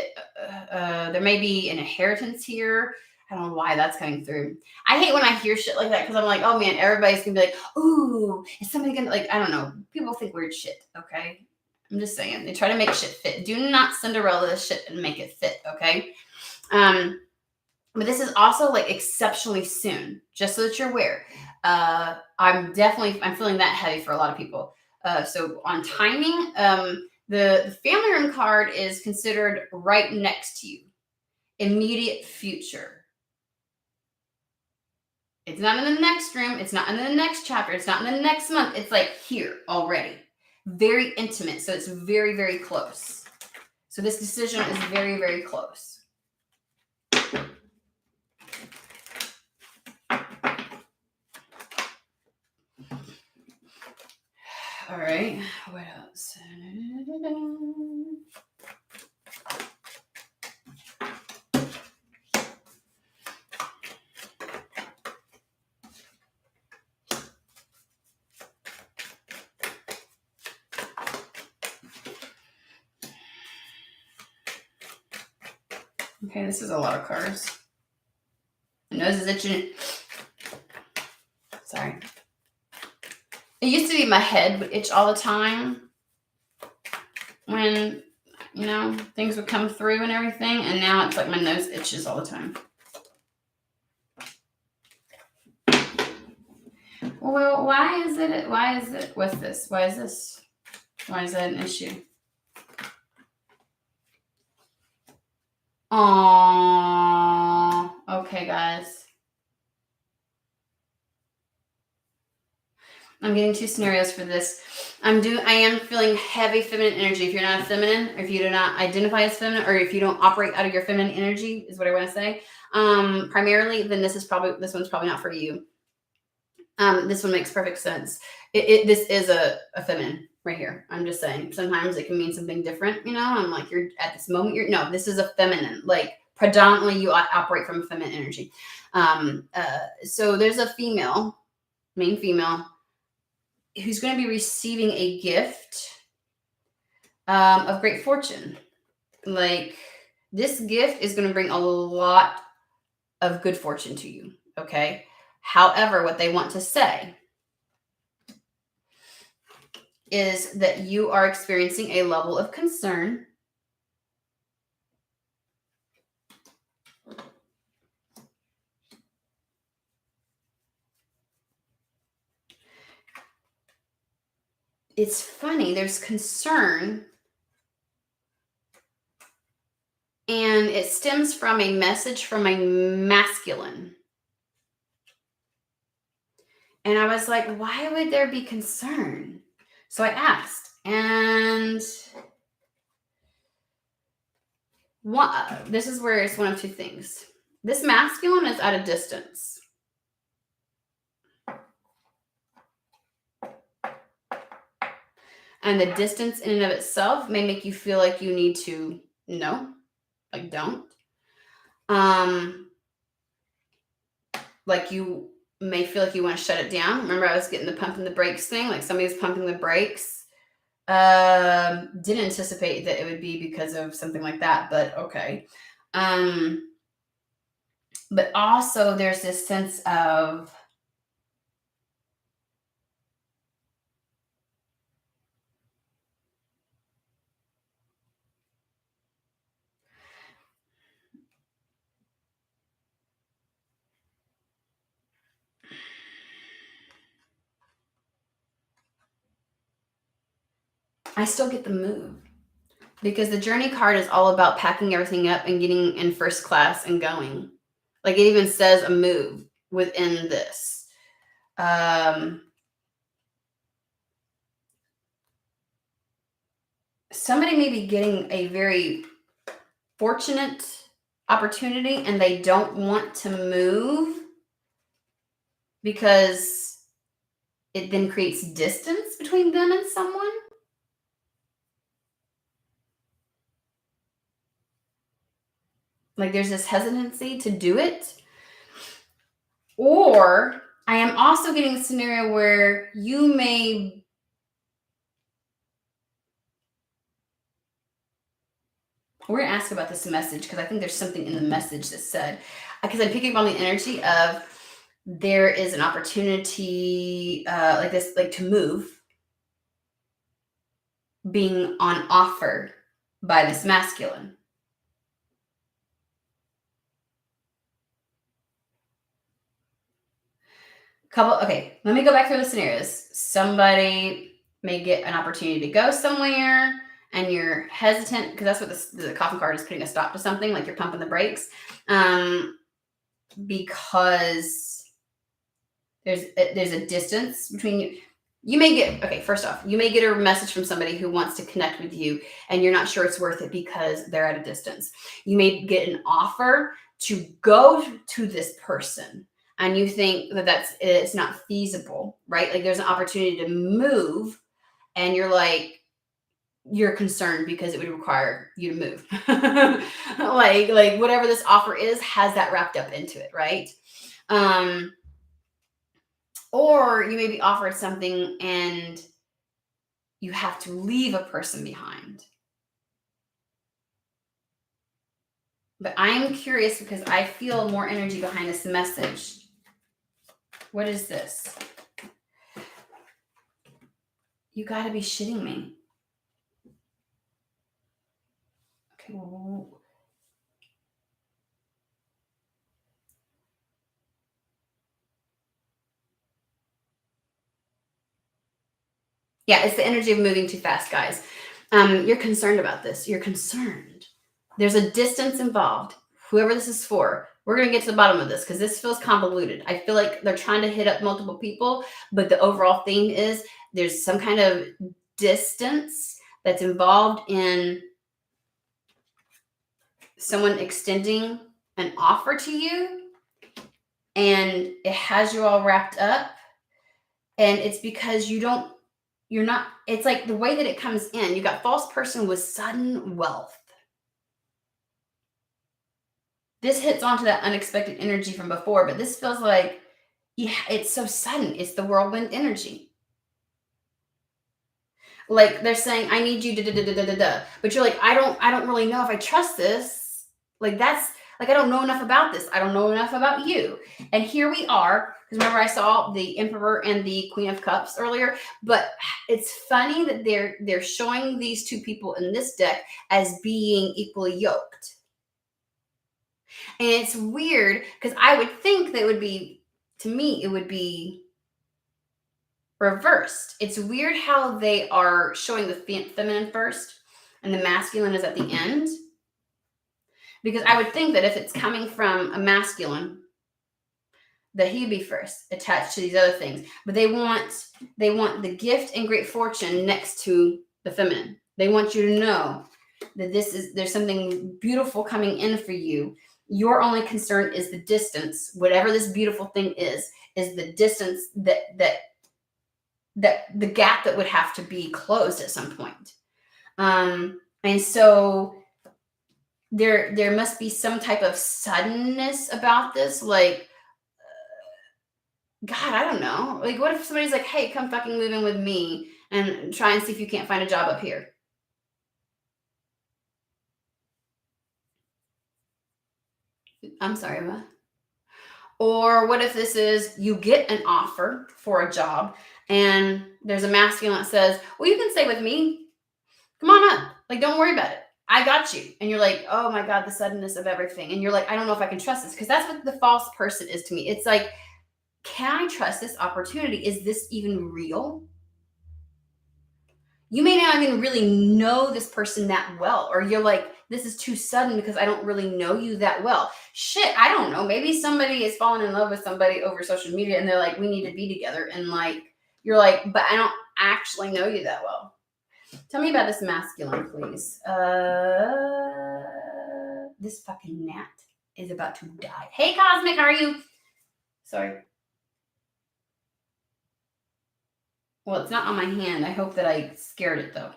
there may be an inheritance here. I don't know why that's coming through. I hate when I hear shit like that because I'm like, oh man, everybody's gonna be like, ooh, is somebody gonna like? I don't know. People think weird shit. Okay, I'm just saying they try to make shit fit. Do not Cinderella this shit and make it fit. Okay. But this is also like exceptionally soon, just so that you're aware. I'm feeling that heavy for a lot of people. So on timing, the family room card is considered right next to you, immediate future. It's not in the next room. It's not in the next chapter. It's not in the next month. It's like here already. Very intimate. So it's very, very close. So this decision is very, very close. All right, what else? Okay, this is a lot of cards. My nose is itching. Sorry. It used to be my head would itch all the time when, things would come through and everything. And now it's like my nose itches all the time. Well, why is it, what's this? Why is this? Why is that an issue? Aww. Okay, guys. I'm getting two scenarios for this. I am feeling heavy feminine energy. If you're not feminine, or if you do not identify as feminine, or if you don't operate out of your feminine energy, is what I want to say. Primarily, then this one's probably not for you. This one makes perfect sense. This is a feminine right here. I'm just saying. Sometimes it can mean something different. I'm like, you're at this moment. This is a feminine. Like predominantly, you operate from a feminine energy. So there's a main female, who's going to be receiving a gift of great fortune. Like this gift is going to bring a lot of good fortune to you. Okay. However, what they want to say is that you are experiencing a level of concern it's funny. There's concern, and it stems from a message from a masculine. And I was like, why would there be concern? So I asked, and this is where it's one of two things. This masculine is at a distance. And the distance in and of itself may make you feel like you need to don't. Like you may feel like you want to shut it down. Remember, I was getting the pump and the brakes thing. Like somebody's pumping the brakes Didn't anticipate that it would be because of something like that, but okay. But also there's this sense of, I still get the move because the journey card is all about packing everything up and getting in first class and going. Like it even says a move within this. Somebody may be getting a very fortunate opportunity and they don't want to move because it then creates distance between them and someone. Like there's this hesitancy to do it. Or I am also getting a scenario where you may, we're going to ask about this message because I think there's something in the message that said, because I'm picking up on the energy of there is an opportunity like this, like to move being on offer by this masculine. Okay, let me go back through the scenarios. Somebody may get an opportunity to go somewhere and you're hesitant because that's what the coffin card is, putting a stop to something, like you're pumping the brakes, because there's a distance between you. You may get, okay, first off, you may get a message from somebody who wants to connect with you and you're not sure it's worth it because they're at a distance. You may get an offer to go to this person and you think that it's not feasible, right? Like there's an opportunity to move and you're concerned because it would require you to move. like whatever this offer is has that wrapped up into it, right? Or you may be offered something and you have to leave a person behind. But I'm curious because I feel more energy behind this message. What is this? You got to be shitting me. Okay. Yeah, it's the energy of moving too fast, guys. You're concerned about this. You're concerned. There's a distance involved. Whoever this is for, we're going to get to the bottom of this because this feels convoluted. I feel like they're trying to hit up multiple people, but the overall theme is there's some kind of distance that's involved in someone extending an offer to you, and it has you all wrapped up, and it's because you're not, it's like the way that it comes in, you got false person with sudden wealth. This hits onto that unexpected energy from before, but this feels like, yeah, it's so sudden. It's the whirlwind energy. Like they're saying, I need you, but you're like, I don't really know if I trust this. Like that's like, I don't know enough about this. I don't know enough about you. And here we are. Because remember, I saw the Emperor and the Queen of Cups earlier. But it's funny that they're showing these two people in this deck as being equally yoked. And it's weird because I would think that would be, to me, it would be reversed. It's weird how they are showing the feminine first and the masculine is at the end. Because I would think that if it's coming from a masculine, that he'd be first attached to these other things. But they want the gift and great fortune next to the feminine. They want you to know that there's something beautiful coming in for you. Your only concern is the distance. Whatever this beautiful thing is the distance that the gap that would have to be closed at some point. And so there must be some type of suddenness about this. Like, God, I don't know. Like, what if somebody's like, hey, come fucking move in with me and try and see if you can't find a job up here. I'm sorry, what? Or what if this is you get an offer for a job and there's a masculine that says, well, you can stay with me. Come on up. Like, don't worry about it. I got you. And you're like, oh my God, the suddenness of everything. And you're like, I don't know if I can trust this, because that's what the false person is to me. It's like, can I trust this opportunity? Is this even real? You may not even really know this person that well, or you're like, this is too sudden because I don't really know you that well. Shit, I don't know. Maybe somebody is falling in love with somebody over social media and they're like, we need to be together. And like, you're like, but I don't actually know you that well. Tell me about this masculine, please. This fucking gnat is about to die. Hey, Cosmic, how are you? Sorry. Well, it's not on my hand. I hope that I scared it, though.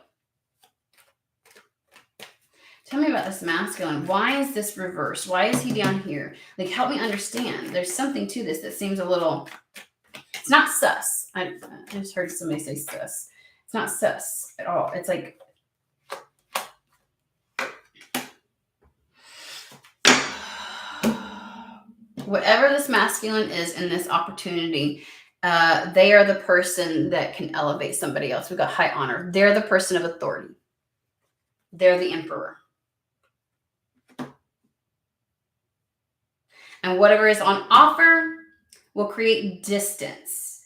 Tell me about this masculine. Why is this reversed? Why is he down here? Like, help me understand. There's something to this that seems a little... It's not sus. I just heard somebody say sus. It's not sus at all. It's like... Whatever this masculine is in this opportunity, they are the person that can elevate somebody else. We've got high honor. They're the person of authority. They're the emperor. And whatever is on offer will create distance,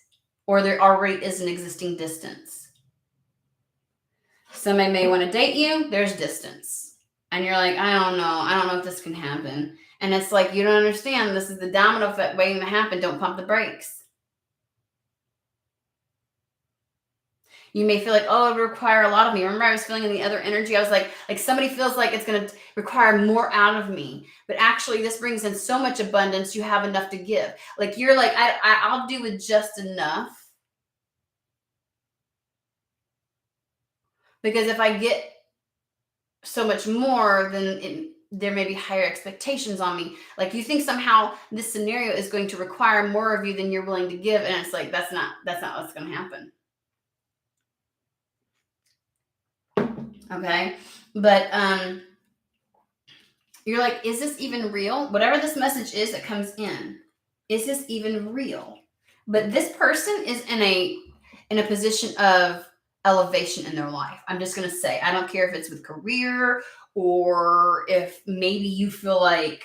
or there already is an existing distance. Somebody may want to date you, there's distance. And you're like, I don't know if this can happen. And it's like, you don't understand. This is the domino effect waiting to happen. Don't pump the brakes. You may feel like, oh, it would require a lot of me. Remember, I was feeling in the other energy. I was like somebody feels like it's going to require more out of me. But actually, this brings in so much abundance, you have enough to give. Like, you're like, I'll do with just enough. Because if I get so much more, then there may be higher expectations on me. Like, you think somehow this scenario is going to require more of you than you're willing to give. And it's like, that's not what's going to happen. Okay. But, you're like, is this even real? Whatever this message is that comes in, is this even real? But this person is in a position of elevation in their life. I'm just going to say, I don't care if it's with career or if maybe you feel like,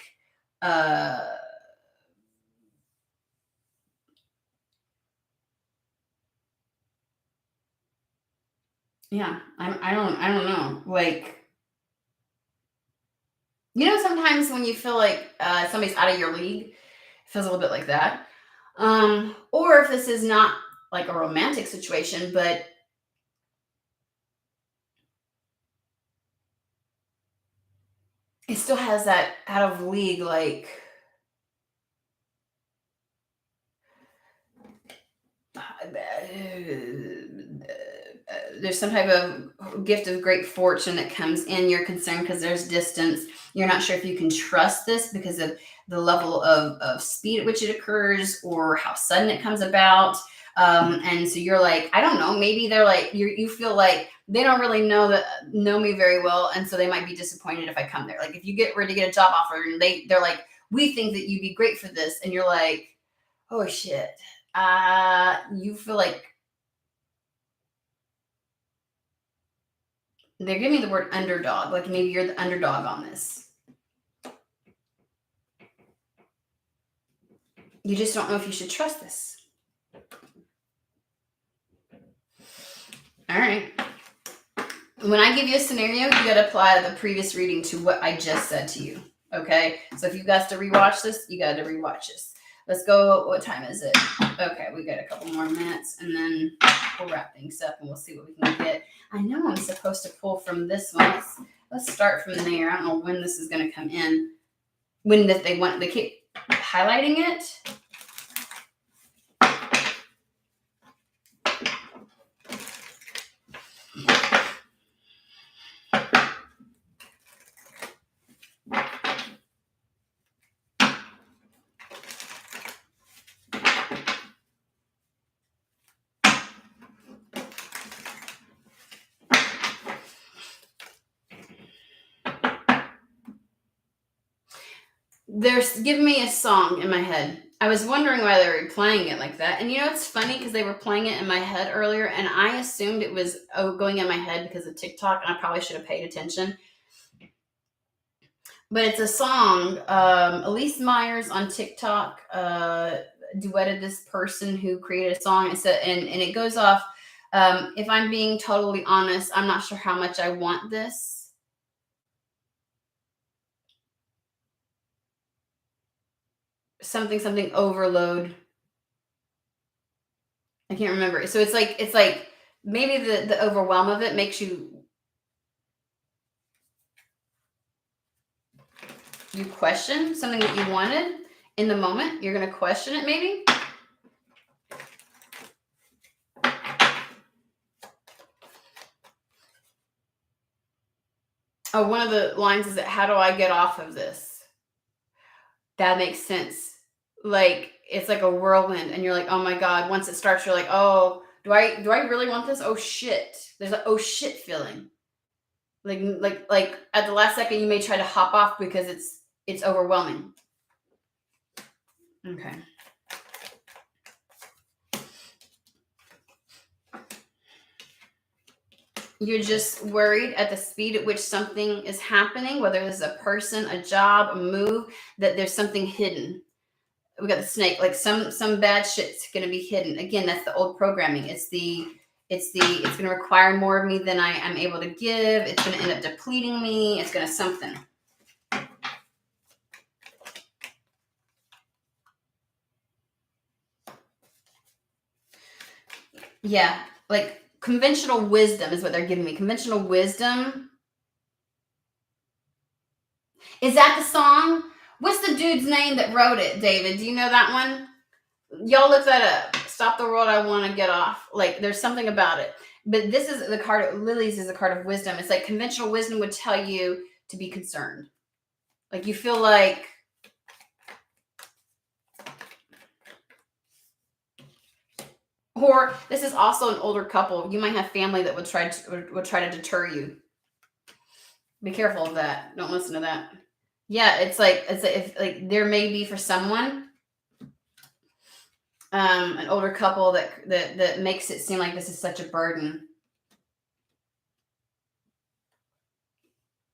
yeah, I don't know. Like, you know, sometimes when you feel like somebody's out of your league, it feels a little bit like that. Or if this is not like a romantic situation, but it still has that out of league, like, there's some type of gift of great fortune that comes in. You're concerned because there's distance. You're not sure if you can trust this because of the level of speed at which it occurs or how sudden it comes about. And so you're like, I don't know, maybe they're like, you feel like they don't really know me very well. And so they might be disappointed if I come there. Like, if you get ready to get a job offer and they're like, we think that you'd be great for this. And you're like, oh shit. You feel like they're giving me the word underdog. Like, maybe you're the underdog on this. You just don't know if you should trust this. All right. When I give you a scenario, you got to apply the previous reading to what I just said to you. Okay. So if you guys to rewatch this, you got to rewatch this. Let's go. What time is it? Okay. We got a couple more minutes and then we'll wrap things up and we'll see what we can get. I know I'm supposed to pull from this one. Let's start from there. I don't know when this is going to come in. When they keep highlighting it. They're giving me a song in my head. I was wondering why they were playing it like that. And you know, it's funny because they were playing it in my head earlier, and I assumed it was going in my head because of TikTok, and I probably should have paid attention. But it's a song. Elise Myers on TikTok duetted this person who created a song. And it goes off. If I'm being totally honest, I'm not sure how much I want this. Something overload. I can't remember. So it's like maybe the overwhelm of it makes you question something that you wanted in the moment. You're going to question it maybe. Oh, one of the lines is that, how do I get off of this? That makes sense. Like, it's like a whirlwind, and you're like, oh my God, once it starts, you're like, oh, do I really want this? Oh shit. There's a oh shit feeling. Like at the last second you may try to hop off because it's overwhelming. Okay. You're just worried at the speed at which something is happening, whether it's a person, a job, a move, that there's something hidden. We got the snake, like some bad shit's gonna be hidden. Again, that's the old programming. It's gonna require more of me than I am able to give. It's gonna end up depleting me. It's gonna something. Yeah, like conventional wisdom is what they're giving me. Conventional wisdom. Is that the song? What's the dude's name that wrote it, David? Do you know that one? Y'all look that up. Stop the world, I want to get off. Like, there's something about it. But this is the card of Lilies is a card of wisdom. It's like conventional wisdom would tell you to be concerned. Like, you feel like, or this is also an older couple. You might have family that would try to deter you. Be careful of that. Don't listen to that. Yeah, it's if like there may be for someone an older couple that makes it seem like this is such a burden.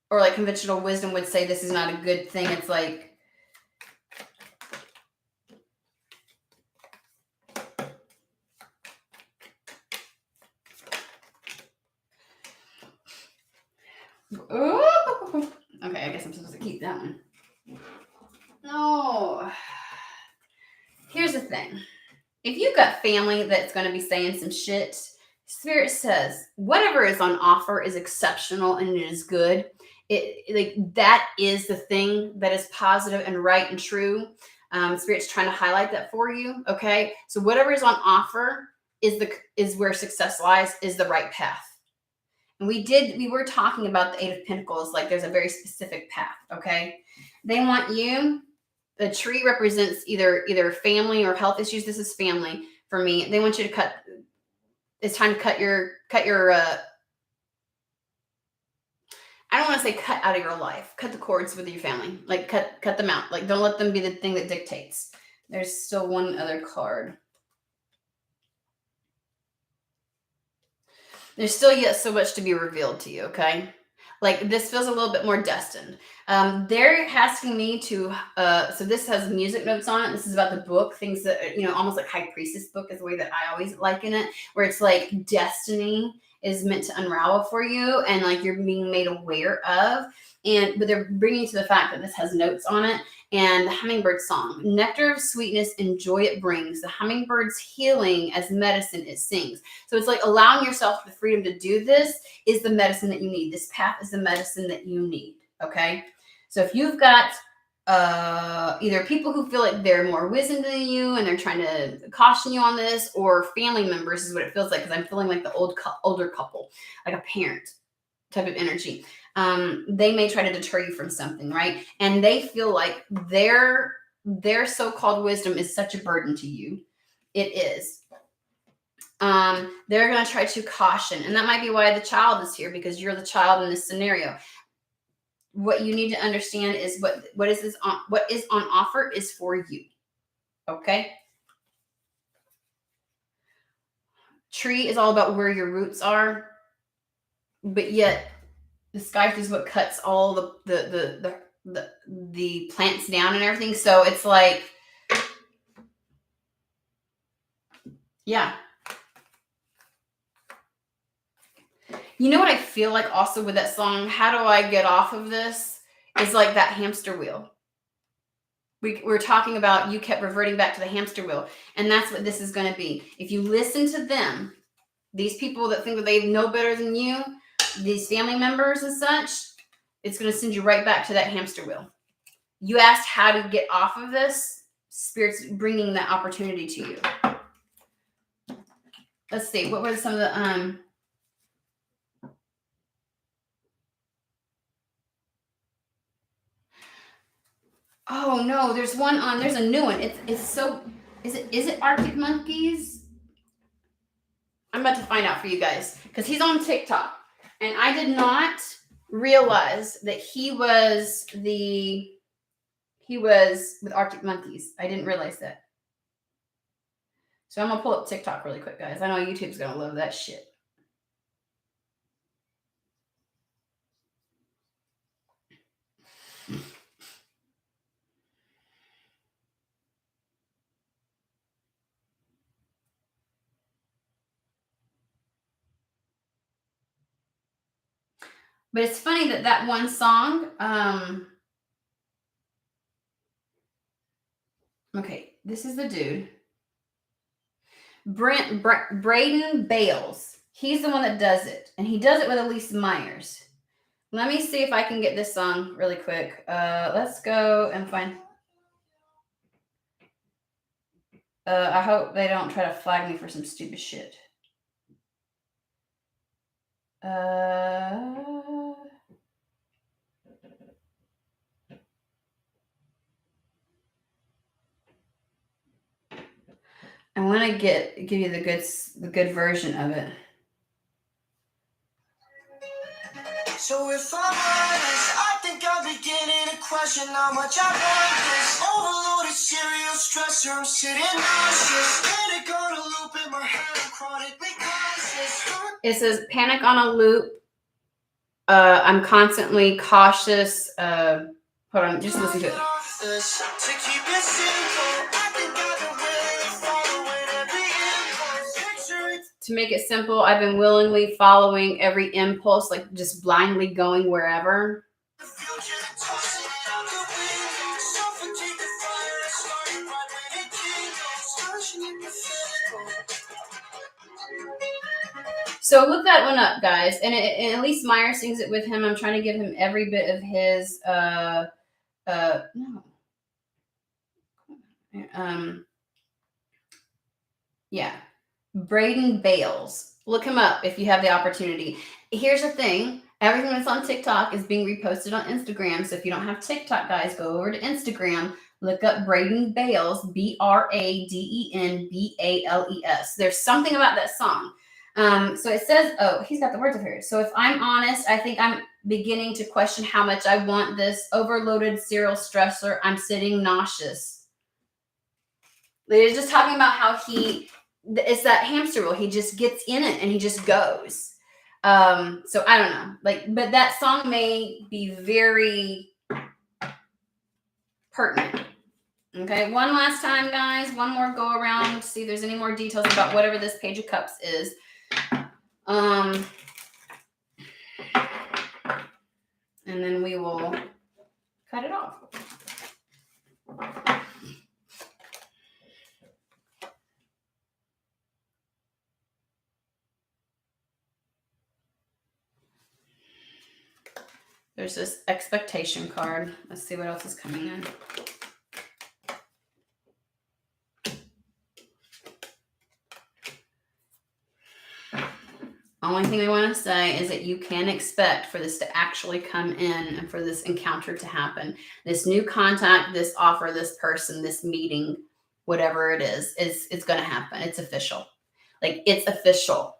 Or like conventional wisdom would say this is not a good thing. It's like, ooh. Okay, I guess I'm supposed to keep that one. No. Here's the thing. If you've got family that's going to be saying some shit, Spirit says whatever is on offer is exceptional and it is good. It like that is the thing that is positive and right and true. Spirit's trying to highlight that for you. Okay, so whatever is on offer is where success lies, is the right path. And we were talking about the Eight of Pentacles, like there's a very specific path. Okay, they want you. The tree represents either family or health issues. This is family for me. They want you to cut. It's time to cut your. I don't want to say cut out of your life. Cut the cords with your family. Like cut them out. Like don't let them be the thing that dictates. There's still one other card. There's still yet so much to be revealed to you. Okay. Like this feels a little bit more destined. They're asking me to, so this has music notes on it. This is about the book, things that, almost like High Priestess book is the way that I always liken it, where it's like destiny is meant to unravel for you and like you're being made aware of. But they're bringing you to the fact that this has notes on it. And the hummingbird song, nectar of sweetness and joy it brings. The hummingbird's healing as medicine it sings. So it's like allowing yourself the freedom to do this is the medicine that you need. This path is the medicine that you need. Okay. So if you've got either people who feel like they're more wisdom than you and they're trying to caution you on this, or family members is what it feels like, because I'm feeling like the older couple, like a parent type of energy. They may try to deter you from something, right? And they feel like their so-called wisdom is such a burden to you. It is. They're going to try to caution, and that might be why the child is here, because you're the child in this scenario. what you need to understand is what is on offer is for you. Okay? Tree is all about where your roots are, but yet the scythe is what cuts all the plants down and everything. So it's like, yeah. You know what I feel like also with that song, How Do I Get Off of This? Is like that hamster wheel. We're talking about, you kept reverting back to the hamster wheel. And that's what this is going to be. If you listen to them, these people that think that they know better than you, these family members and such, it's going to send you right back to that hamster wheel. You asked how to get off of this. Spirit's bringing that opportunity to you. Let's see. What were some of the... Oh no, there's one on. There's a new one. It's so. Is it Arctic Monkeys? I'm about to find out for you guys because he's on TikTok, and I did not realize that he was with Arctic Monkeys. I didn't realize that. So I'm gonna pull up TikTok really quick, guys. I know YouTube's gonna love that shit. But it's funny that one song. Okay, this is the dude. Braden Bales. He's the one that does it, and he does it with Elise Myers. Let me see if I can get this song really quick. Let's go and find. I hope they don't try to flag me for some stupid shit. I want to give you the good version of it. So if I'm honest, I think I'm beginning to question how much I want this overloaded serial stressor. I'm sitting nauseous, panic on a loop in my head. I'm chronically cautious. It says panic on a loop. I'm constantly cautious. Hold on, just listen to it. To keep it simple, I think I've been willingly following every impulse. To make it simple, I've been willingly following every impulse, like just blindly going wherever. So look that one up, guys. And Elise Meyer sings it with him. I'm trying to give him every bit of his yeah. Braden Bales. Look him up if you have the opportunity. Here's the thing. Everything that's on TikTok is being reposted on Instagram. So if you don't have TikTok, guys, go over to Instagram. Look up Braden Bales, BradenBales. There's something about that song. So it says, oh, he's got the words up here. So if I'm honest, I think I'm beginning to question how much I want this overloaded serial stressor. I'm sitting nauseous. They're just talking about how it's that hamster wheel. He just gets in it and he just goes. So I don't know, but that song may be very pertinent. Okay, one last time, guys. One more go around to see if there's any more details about whatever this Page of Cups is. And then we will cut it off. There's this expectation card. Let's see what else is coming in. Only thing I want to say is that you can expect for this to actually come in and for this encounter to happen. This new contact, this offer, this person, this meeting, whatever it is, it's going to happen. It's official. It's official.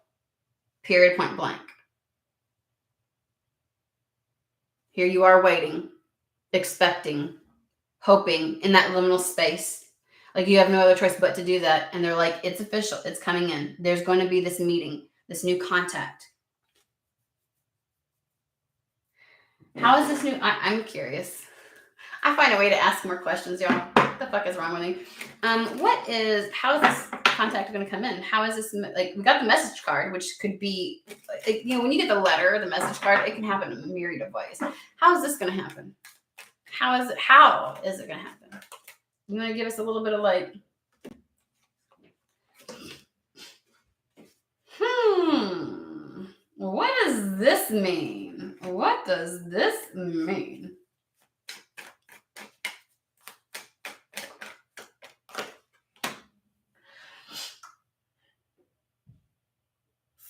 Period, point blank. Here you are waiting, expecting, hoping in that liminal space. Like you have no other choice but to do that. And they're like, it's official. It's coming in. There's going to be this meeting, this new contact. How is this new? I'm curious. I find a way to ask more questions, y'all. What the fuck is wrong with me? How is this contact going to come in? How is this, like, we got the message card, which could be, like, when you get the letter, the message card, it can happen in a myriad of ways. How is this going to happen? How is it going to happen? You want to give us a little bit of like, what does this mean? What does this mean?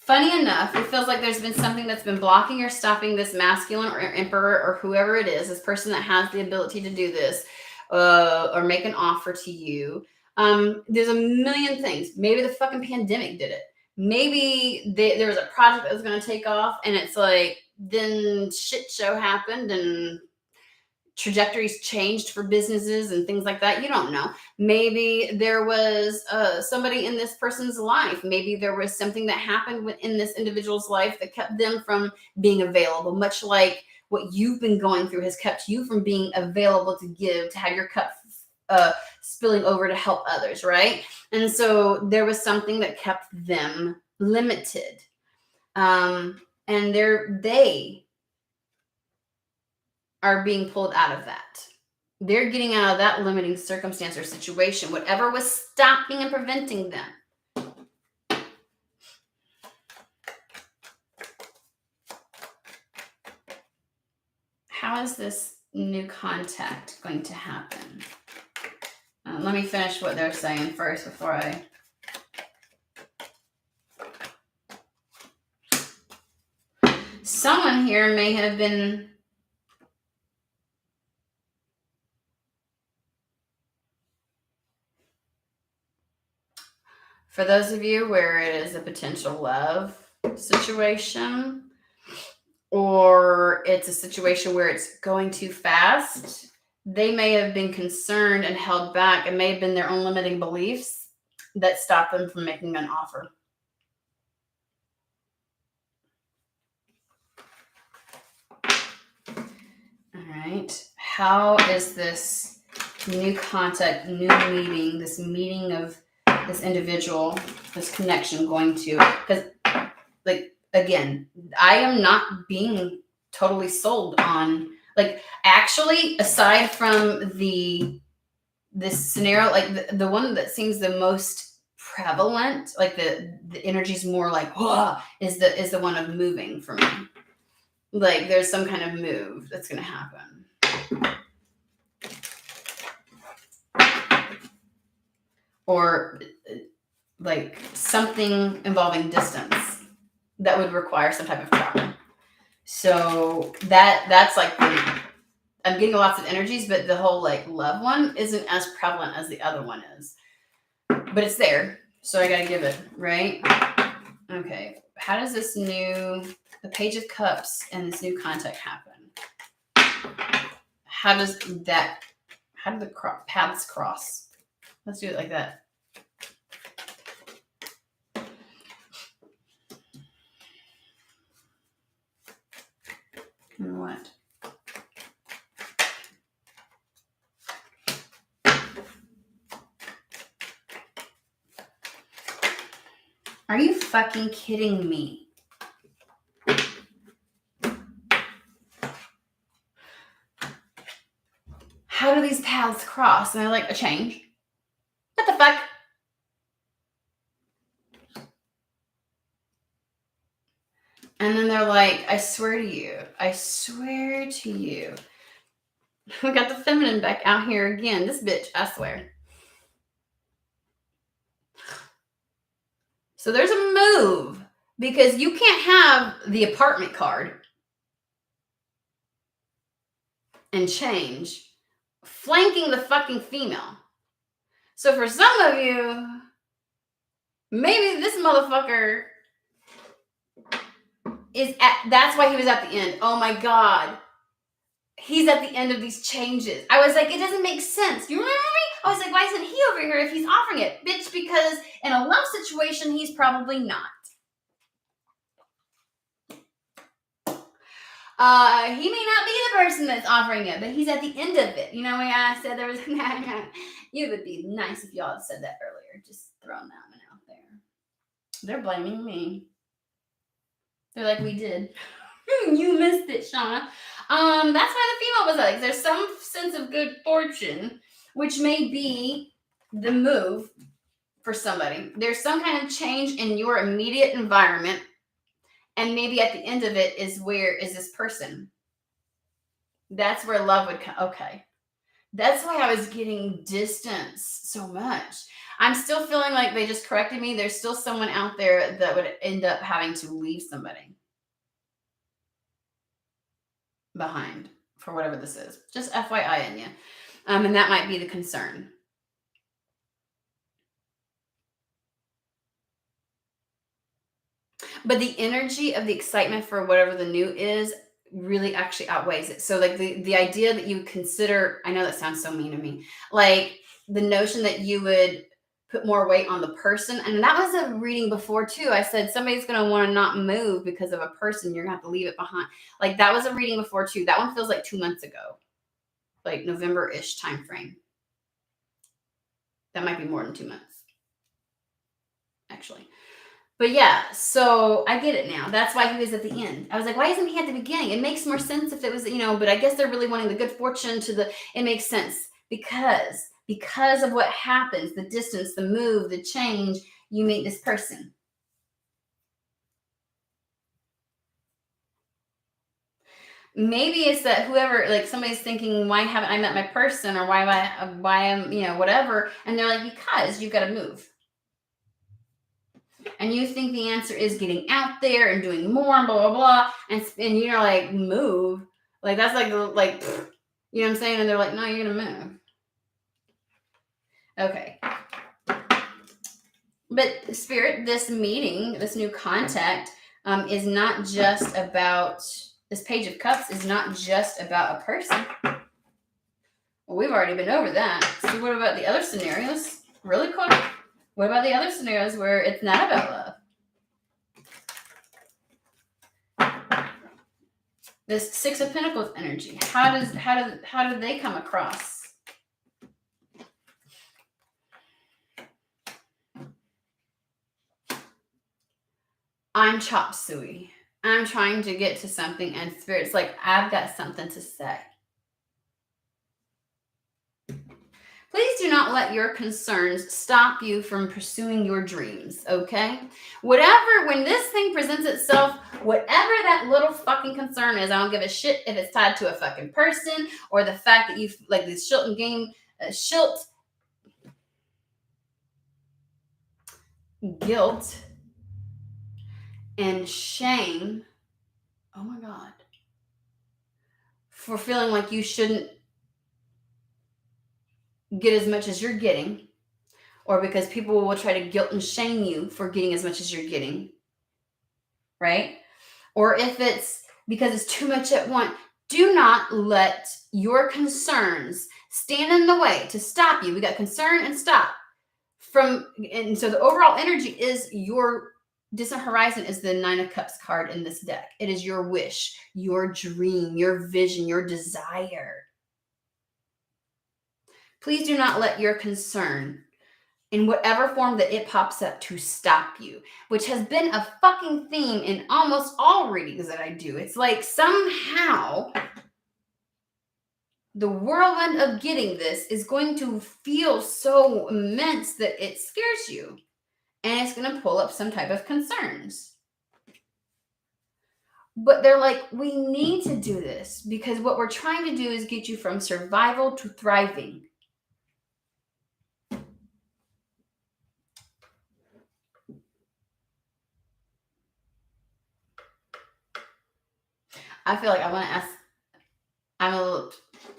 Funny enough, it feels like there's been something that's been blocking or stopping this masculine or emperor or whoever it is, this person that has the ability to do this or make an offer to you. There's a million things. Maybe the fucking pandemic did it. Maybe there was a project that was going to take off and it's like, then shit show happened and trajectories changed for businesses and things like that. You don't know. Maybe there was somebody in this person's life. Maybe there was something that happened in this individual's life that kept them from being available, much like what you've been going through has kept you from being available to give, to have your cup spilling over to help others, right? And so there was something that kept them limited. And they are being pulled out of that. They're getting out of that limiting circumstance or situation, whatever was stopping and preventing them. How is this new contact going to happen? Let me finish what they're saying first before I... Someone here may have been... For those of you where it is a potential love situation, or it's a situation where it's going too fast, they may have been concerned and held back. It may have been their own limiting beliefs that stopped them from making an offer. All right. How is this new contact, new meeting, this meeting of this individual, this connection going to? Because, like, again, I am not being totally sold on, like, actually, aside from this scenario, like the one that seems the most prevalent, like the energy's more like, is the one of moving for me. Like there's some kind of move that's going to happen. Or like something involving distance that would require some type of travel. So that's like I'm getting lots of energies, but the whole like love one isn't as prevalent as the other one is. But it's there, so I gotta give it, right? Okay, how does the Page of Cups and this new contact happen? How do the paths cross? Let's do it like that. And what? Are you fucking kidding me? How do these paths cross? And they're like, a change. What the fuck? And then they're like, I swear to you. We got the feminine back out here again. This bitch, I swear. So there's a move because you can't have the apartment card and change flanking the fucking female. So for some of you, maybe this motherfucker that's why he was at the end. Oh my God. he's at the end of these changes. I was like, it doesn't make sense. You remember me? I was like, why isn't he over here if he's offering it? Bitch, because in a love situation, he's probably not. He may not be the person that's offering it, but he's at the end of it. You know, when I said there was, it would be nice if y'all had said that earlier. Just throwing that one out there. They're blaming me. They're like, we did. You missed it, Shauna. That's why the female was like, there's some sense of good fortune, which may be the move for somebody. There's some kind of change in your immediate environment. And maybe at the end of it is where is this person? That's where love would come. Okay. That's why I was getting distance so much. I'm still feeling like they just corrected me. There's still someone out there that would end up having to leave somebody behind for whatever this is. Just FYI in you. And that might be the concern. But the energy of the excitement for whatever the new is really actually outweighs it. So like the idea that you consider, I know that sounds so mean to me, like the notion that you would put more weight on the person. And that was a reading before too. I said, somebody's going to want to not move because of a person. You're going to have to leave it behind. Like that was a reading before too. That one feels like 2 months ago, like November-ish time frame. That might be more than 2 months, actually. But yeah, so I get it now. That's why he was at the end. I was like, why isn't he at the beginning? It makes more sense if it was, but I guess they're really wanting the good fortune it makes sense because of what happens, the distance, the move, the change, you meet this person. Maybe it's that whoever, like somebody's thinking, why haven't I met my person, or why am, whatever. And they're like, because you've got to move. And you think the answer is getting out there and doing more and blah, blah, blah. And you're like, move. Like, that's like, you know what I'm saying? And they're like, no, you're going to move. Okay. But Spirit, this meeting, this new contact is not just about, this Page of Cups is not just about a person. Well, we've already been over that. So what about the other scenarios? Really quick. What about the other scenarios where it's not about love? This Six of Pentacles energy. How do they come across? I'm chop suey. I'm trying to get to something, and Spirit's like, I've got something to say. Please do not let your concerns stop you from pursuing your dreams, okay? When this thing presents itself, whatever that little fucking concern is, I don't give a shit if it's tied to a fucking person or the fact that you, like this Shilton game, guilt, and shame, oh my God, for feeling like you shouldn't get as much as you're getting, or because people will try to guilt and shame you for getting as much as you're getting, right? Or if it's because it's too much at once, do not let your concerns stand in the way to stop you. We got concern and stop and so the overall energy is your distant horizon is the Nine of Cups card in this deck. It is your wish, your dream, your vision, your desire. Please do not let your concern, in whatever form that it pops up, to stop you, which has been a fucking theme in almost all readings that I do. It's like somehow the whirlwind of getting this is going to feel so immense that it scares you, and it's going to pull up some type of concerns. But they're like, we need to do this because what we're trying to do is get you from survival to thriving. I feel like I want to ask, I'm a little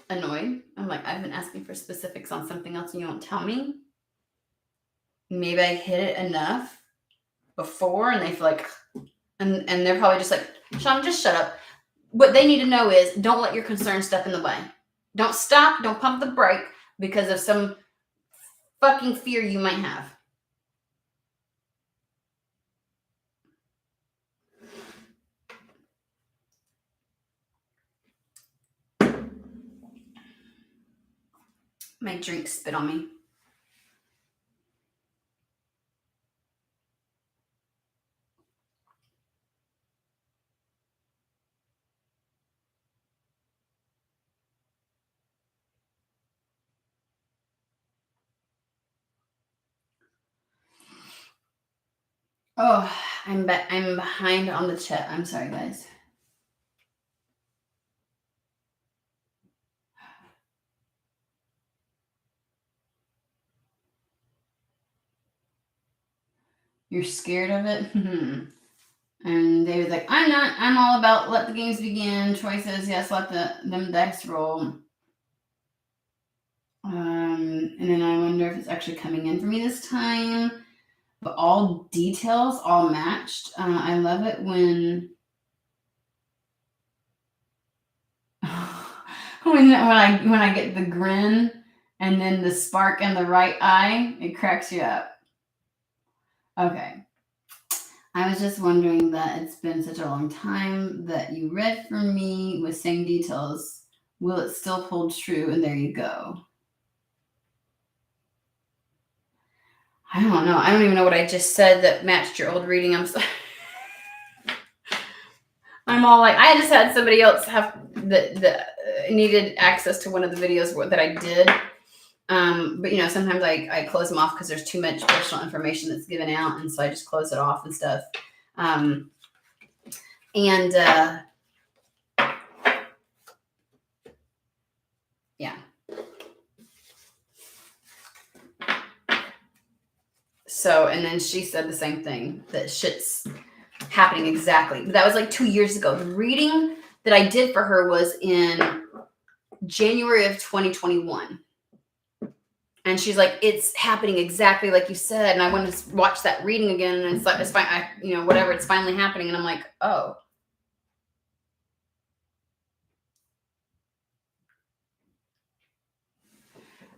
annoyed. I'm like, I've been asking for specifics on something else and you won't tell me. Maybe I hit it enough before and they feel like, and they're probably just like, Sean, just shut up. what they need to know is don't let your concerns step in the way. Don't stop, don't pump the brake because of some fucking fear you might have. My drink spit on me. Oh, I'm behind on the chat. I'm sorry, guys. You're scared of it? And David's like, I'm not. I'm all about let the games begin. Troy says, yes, let them dice roll. And then I wonder if it's actually coming in for me this time. But all details, all matched. I love it when when I get the grin and then the spark in the right eye, it cracks you up. Okay. I was just wondering that it's been such a long time that you read for me with same details. Will it still hold true? And there you go. I don't know. I don't even know what I just said that matched your old reading. I'm sorry. I'm all like, I just had somebody else have the needed access to one of the videos that I did. But sometimes I close them off because there's too much personal information that's given out, and so I just close it off and stuff. Yeah. So, and then she said the same thing, that shit's happening exactly. But that was like 2 years ago. The reading that I did for her was in January of 2021. And she's like, it's happening exactly like you said. And I want to watch that reading again. And it's like, it's fine. Whatever, it's finally happening. And I'm like, oh.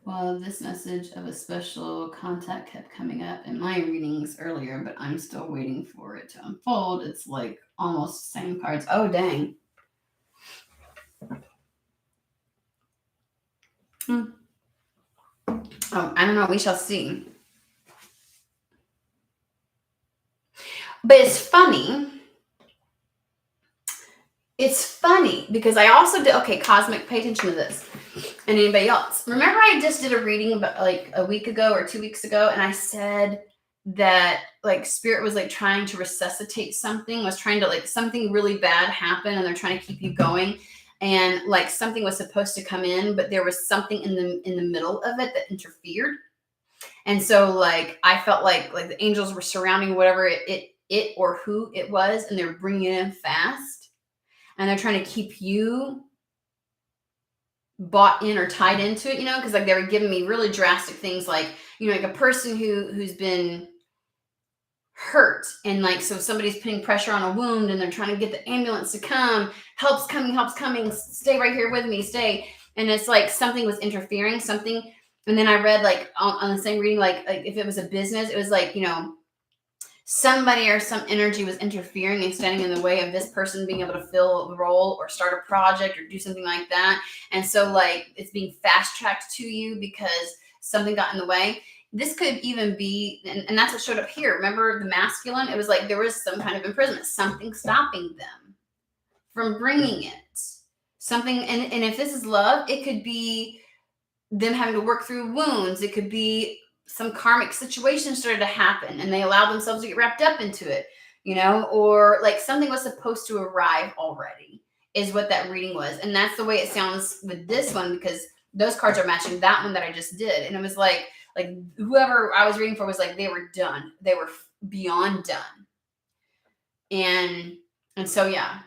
Well, this message of a special contact kept coming up in my readings earlier, but I'm still waiting for it to unfold. It's like almost the same cards. Oh, dang. Oh, I don't know. We shall see. But it's funny. It's funny because I also did, okay, Cosmic, pay attention to this. And anybody else. Remember I just did a reading about like a week ago or 2 weeks ago, and I said that like spirit was like trying to resuscitate something, was trying to like something really bad happen and they're trying to keep you going. And like something was supposed to come in, but there was something in the middle of it that interfered. And so like I felt like the angels were surrounding whatever it or who it was, and they were bringing it in fast. And they're trying to keep you bought in or tied into it, because like they were giving me really drastic things like, like a person who's been hurt, and like so somebody's putting pressure on a wound and they're trying to get the ambulance to come, help's coming, stay right here with me, stay. And it's like something was interfering, something. And then I read like on the same reading, like if it was a business, it was like, somebody or some energy was interfering and standing in the way of this person being able to fill the role or start a project or do something like that. And so like it's being fast tracked to you because something got in the way. This could even be, and that's what showed up here. Remember the masculine? It was like there was some kind of imprisonment, something stopping them from bringing it. Something, and if this is love, it could be them having to work through wounds. It could be some karmic situation started to happen and they allowed themselves to get wrapped up into it, or like something was supposed to arrive already is what that reading was. And that's the way it sounds with this one, because those cards are matching that one that I just did. And it was like whoever I was reading for was like, they were done. They were beyond done. And so, yeah.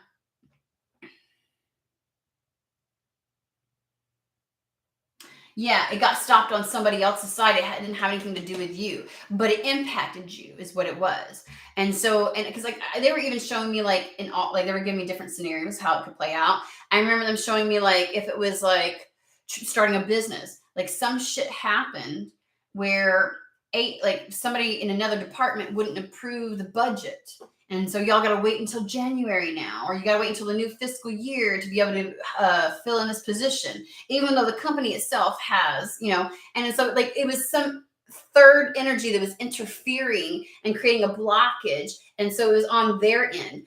Yeah, it got stopped on somebody else's side. Didn't have anything to do with you, but it impacted you, is what it was. And so, and because like they were even showing me like in all, like they were giving me different scenarios how it could play out. I remember them showing me like if it was like starting a business, like some shit happened where like somebody in another department wouldn't approve the budget. And so y'all got to wait until January now, or you got to wait until the new fiscal year to be able to fill in this position, even though the company itself has, and so like it was some third energy that was interfering and creating a blockage. And so it was on their end.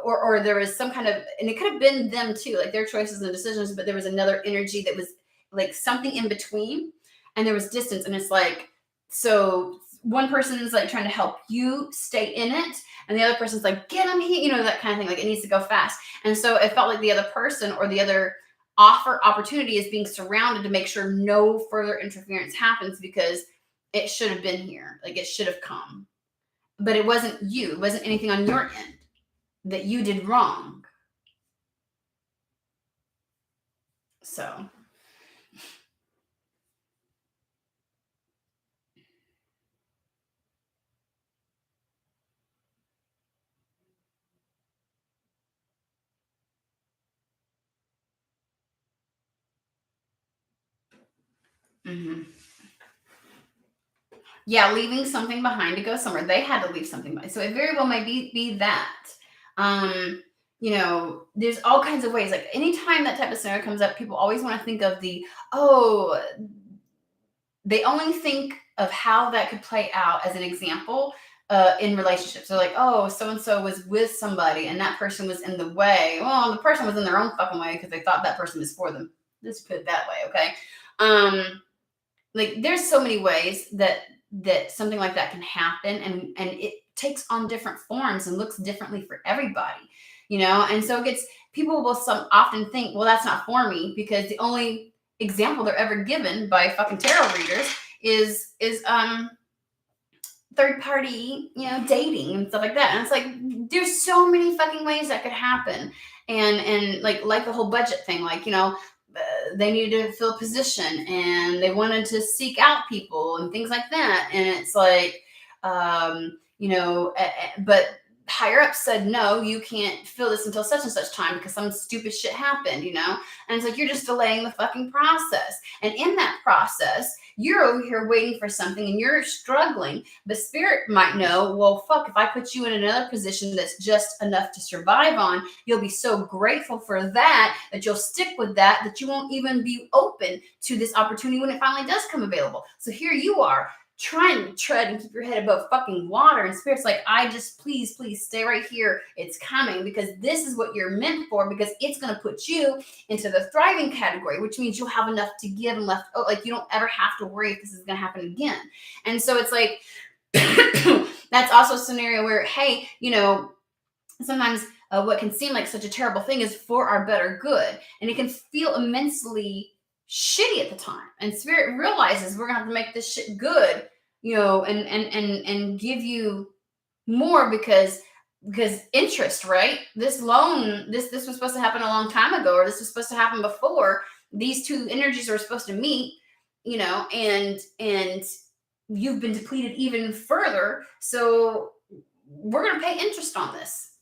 Or there was some kind of, and it could have been them too, like their choices and decisions, but there was another energy that was like something in between, and there was distance. And it's like, so one person is like trying to help you stay in it, and the other person's like, get them here, that kind of thing. Like it needs to go fast. And so it felt like the other person or the other opportunity is being surrounded to make sure no further interference happens, because it should have been here. Like it should have come. But it wasn't you. It wasn't anything on your end that you did wrong. So. Mm-hmm. Yeah, leaving something behind to go somewhere. They had to leave something behind. So it very well might be that. There's all kinds of ways. Like anytime that type of scenario comes up, people always want to think of they only think of how that could play out as an example in relationships. They're like, oh, so-and-so was with somebody and that person was in the way. Well, the person was in their own fucking way because they thought that person was for them. Let's put it that way, okay? Like there's so many ways that something like that can happen, and it takes on different forms and looks differently for everybody, and so people will often think, well, that's not for me, because the only example they're ever given by fucking tarot readers is third party, dating and stuff like that. And it's like there's so many fucking ways that could happen. And like the whole budget thing, like they needed to fill a position and they wanted to seek out people and things like that. And it's like, but higher up said, no, you can't fill this until such and such time because some stupid shit happened, and it's like, you're just delaying the fucking process. And in that process, you're over here waiting for something and you're struggling. The spirit might know, well, fuck, if I put you in another position that's just enough to survive on, you'll be so grateful for that you'll stick with that you won't even be open to this opportunity when it finally does come available. So here you are trying to tread and keep your head above fucking water, and spirit's like, I just please stay right here. It's coming, because this is what you're meant for, because it's going to put you into the thriving category, which means you'll have enough to give and left. Oh, like you don't ever have to worry if this is going to happen again. And so it's like, that's also a scenario where, hey, sometimes what can seem like such a terrible thing is for our better good. And it can feel immensely shitty at the time. And spirit realizes we're going to have to make this shit good, and give you more because interest, right? This loan, this was supposed to happen a long time ago, or this was supposed to happen before these two energies are supposed to meet, and you've been depleted even further. So we're going to pay interest on this.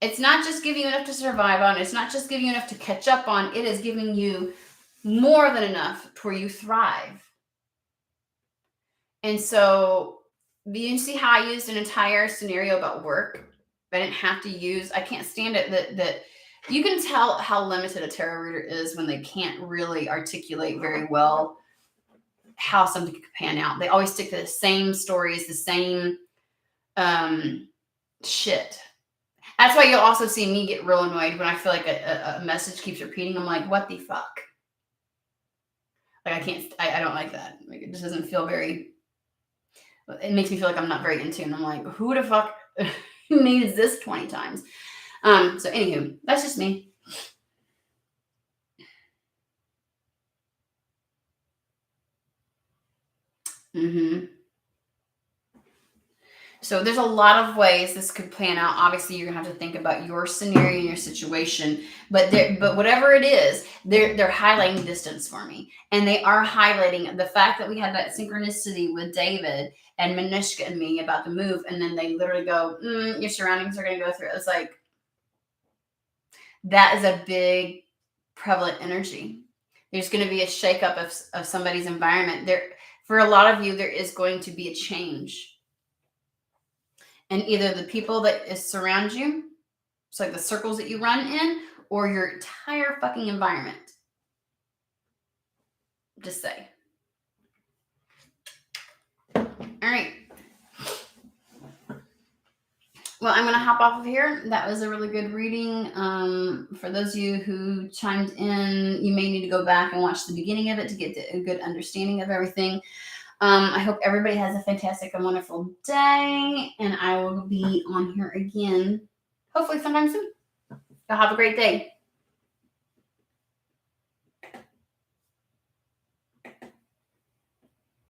It's not just giving you enough to survive on. It's not just giving you enough to catch up on. It is giving you more than enough where you thrive. And so, you see how I used an entire scenario about work? I didn't have to use, I can't stand it that you can tell how limited a tarot reader is when they can't really articulate very well how something could pan out. They always stick to the same stories, the same shit. That's why you'll also see me get real annoyed when I feel like a message keeps repeating. I'm like, what the fuck? Like I don't like that. Like it just doesn't feel very, it makes me feel like I'm not very in tune. I'm like, who the fuck needs this 20 times? So anywho, that's just me. Mm-hmm. So there's a lot of ways this could plan out. Obviously, you're gonna have to think about your scenario and your situation. But whatever it is, they're highlighting distance for me, and they are highlighting the fact that we had that synchronicity with David and Manishka and me about the move, and then they literally go, "Your surroundings are gonna go through." It's like that is a big prevalent energy. There's going to be a shakeup of somebody's environment. There, for a lot of you, there is going to be a change. And either the people that surround you, it's like the circles that you run in, or your entire fucking environment. Just say. All right. Well, I'm going to hop off of here. That was a really good reading. For those of you who chimed in, you may need to go back and watch the beginning of it to get a good understanding of everything. I hope everybody has a fantastic and wonderful day, and I will be on here again, hopefully sometime soon. Y'all have a great day.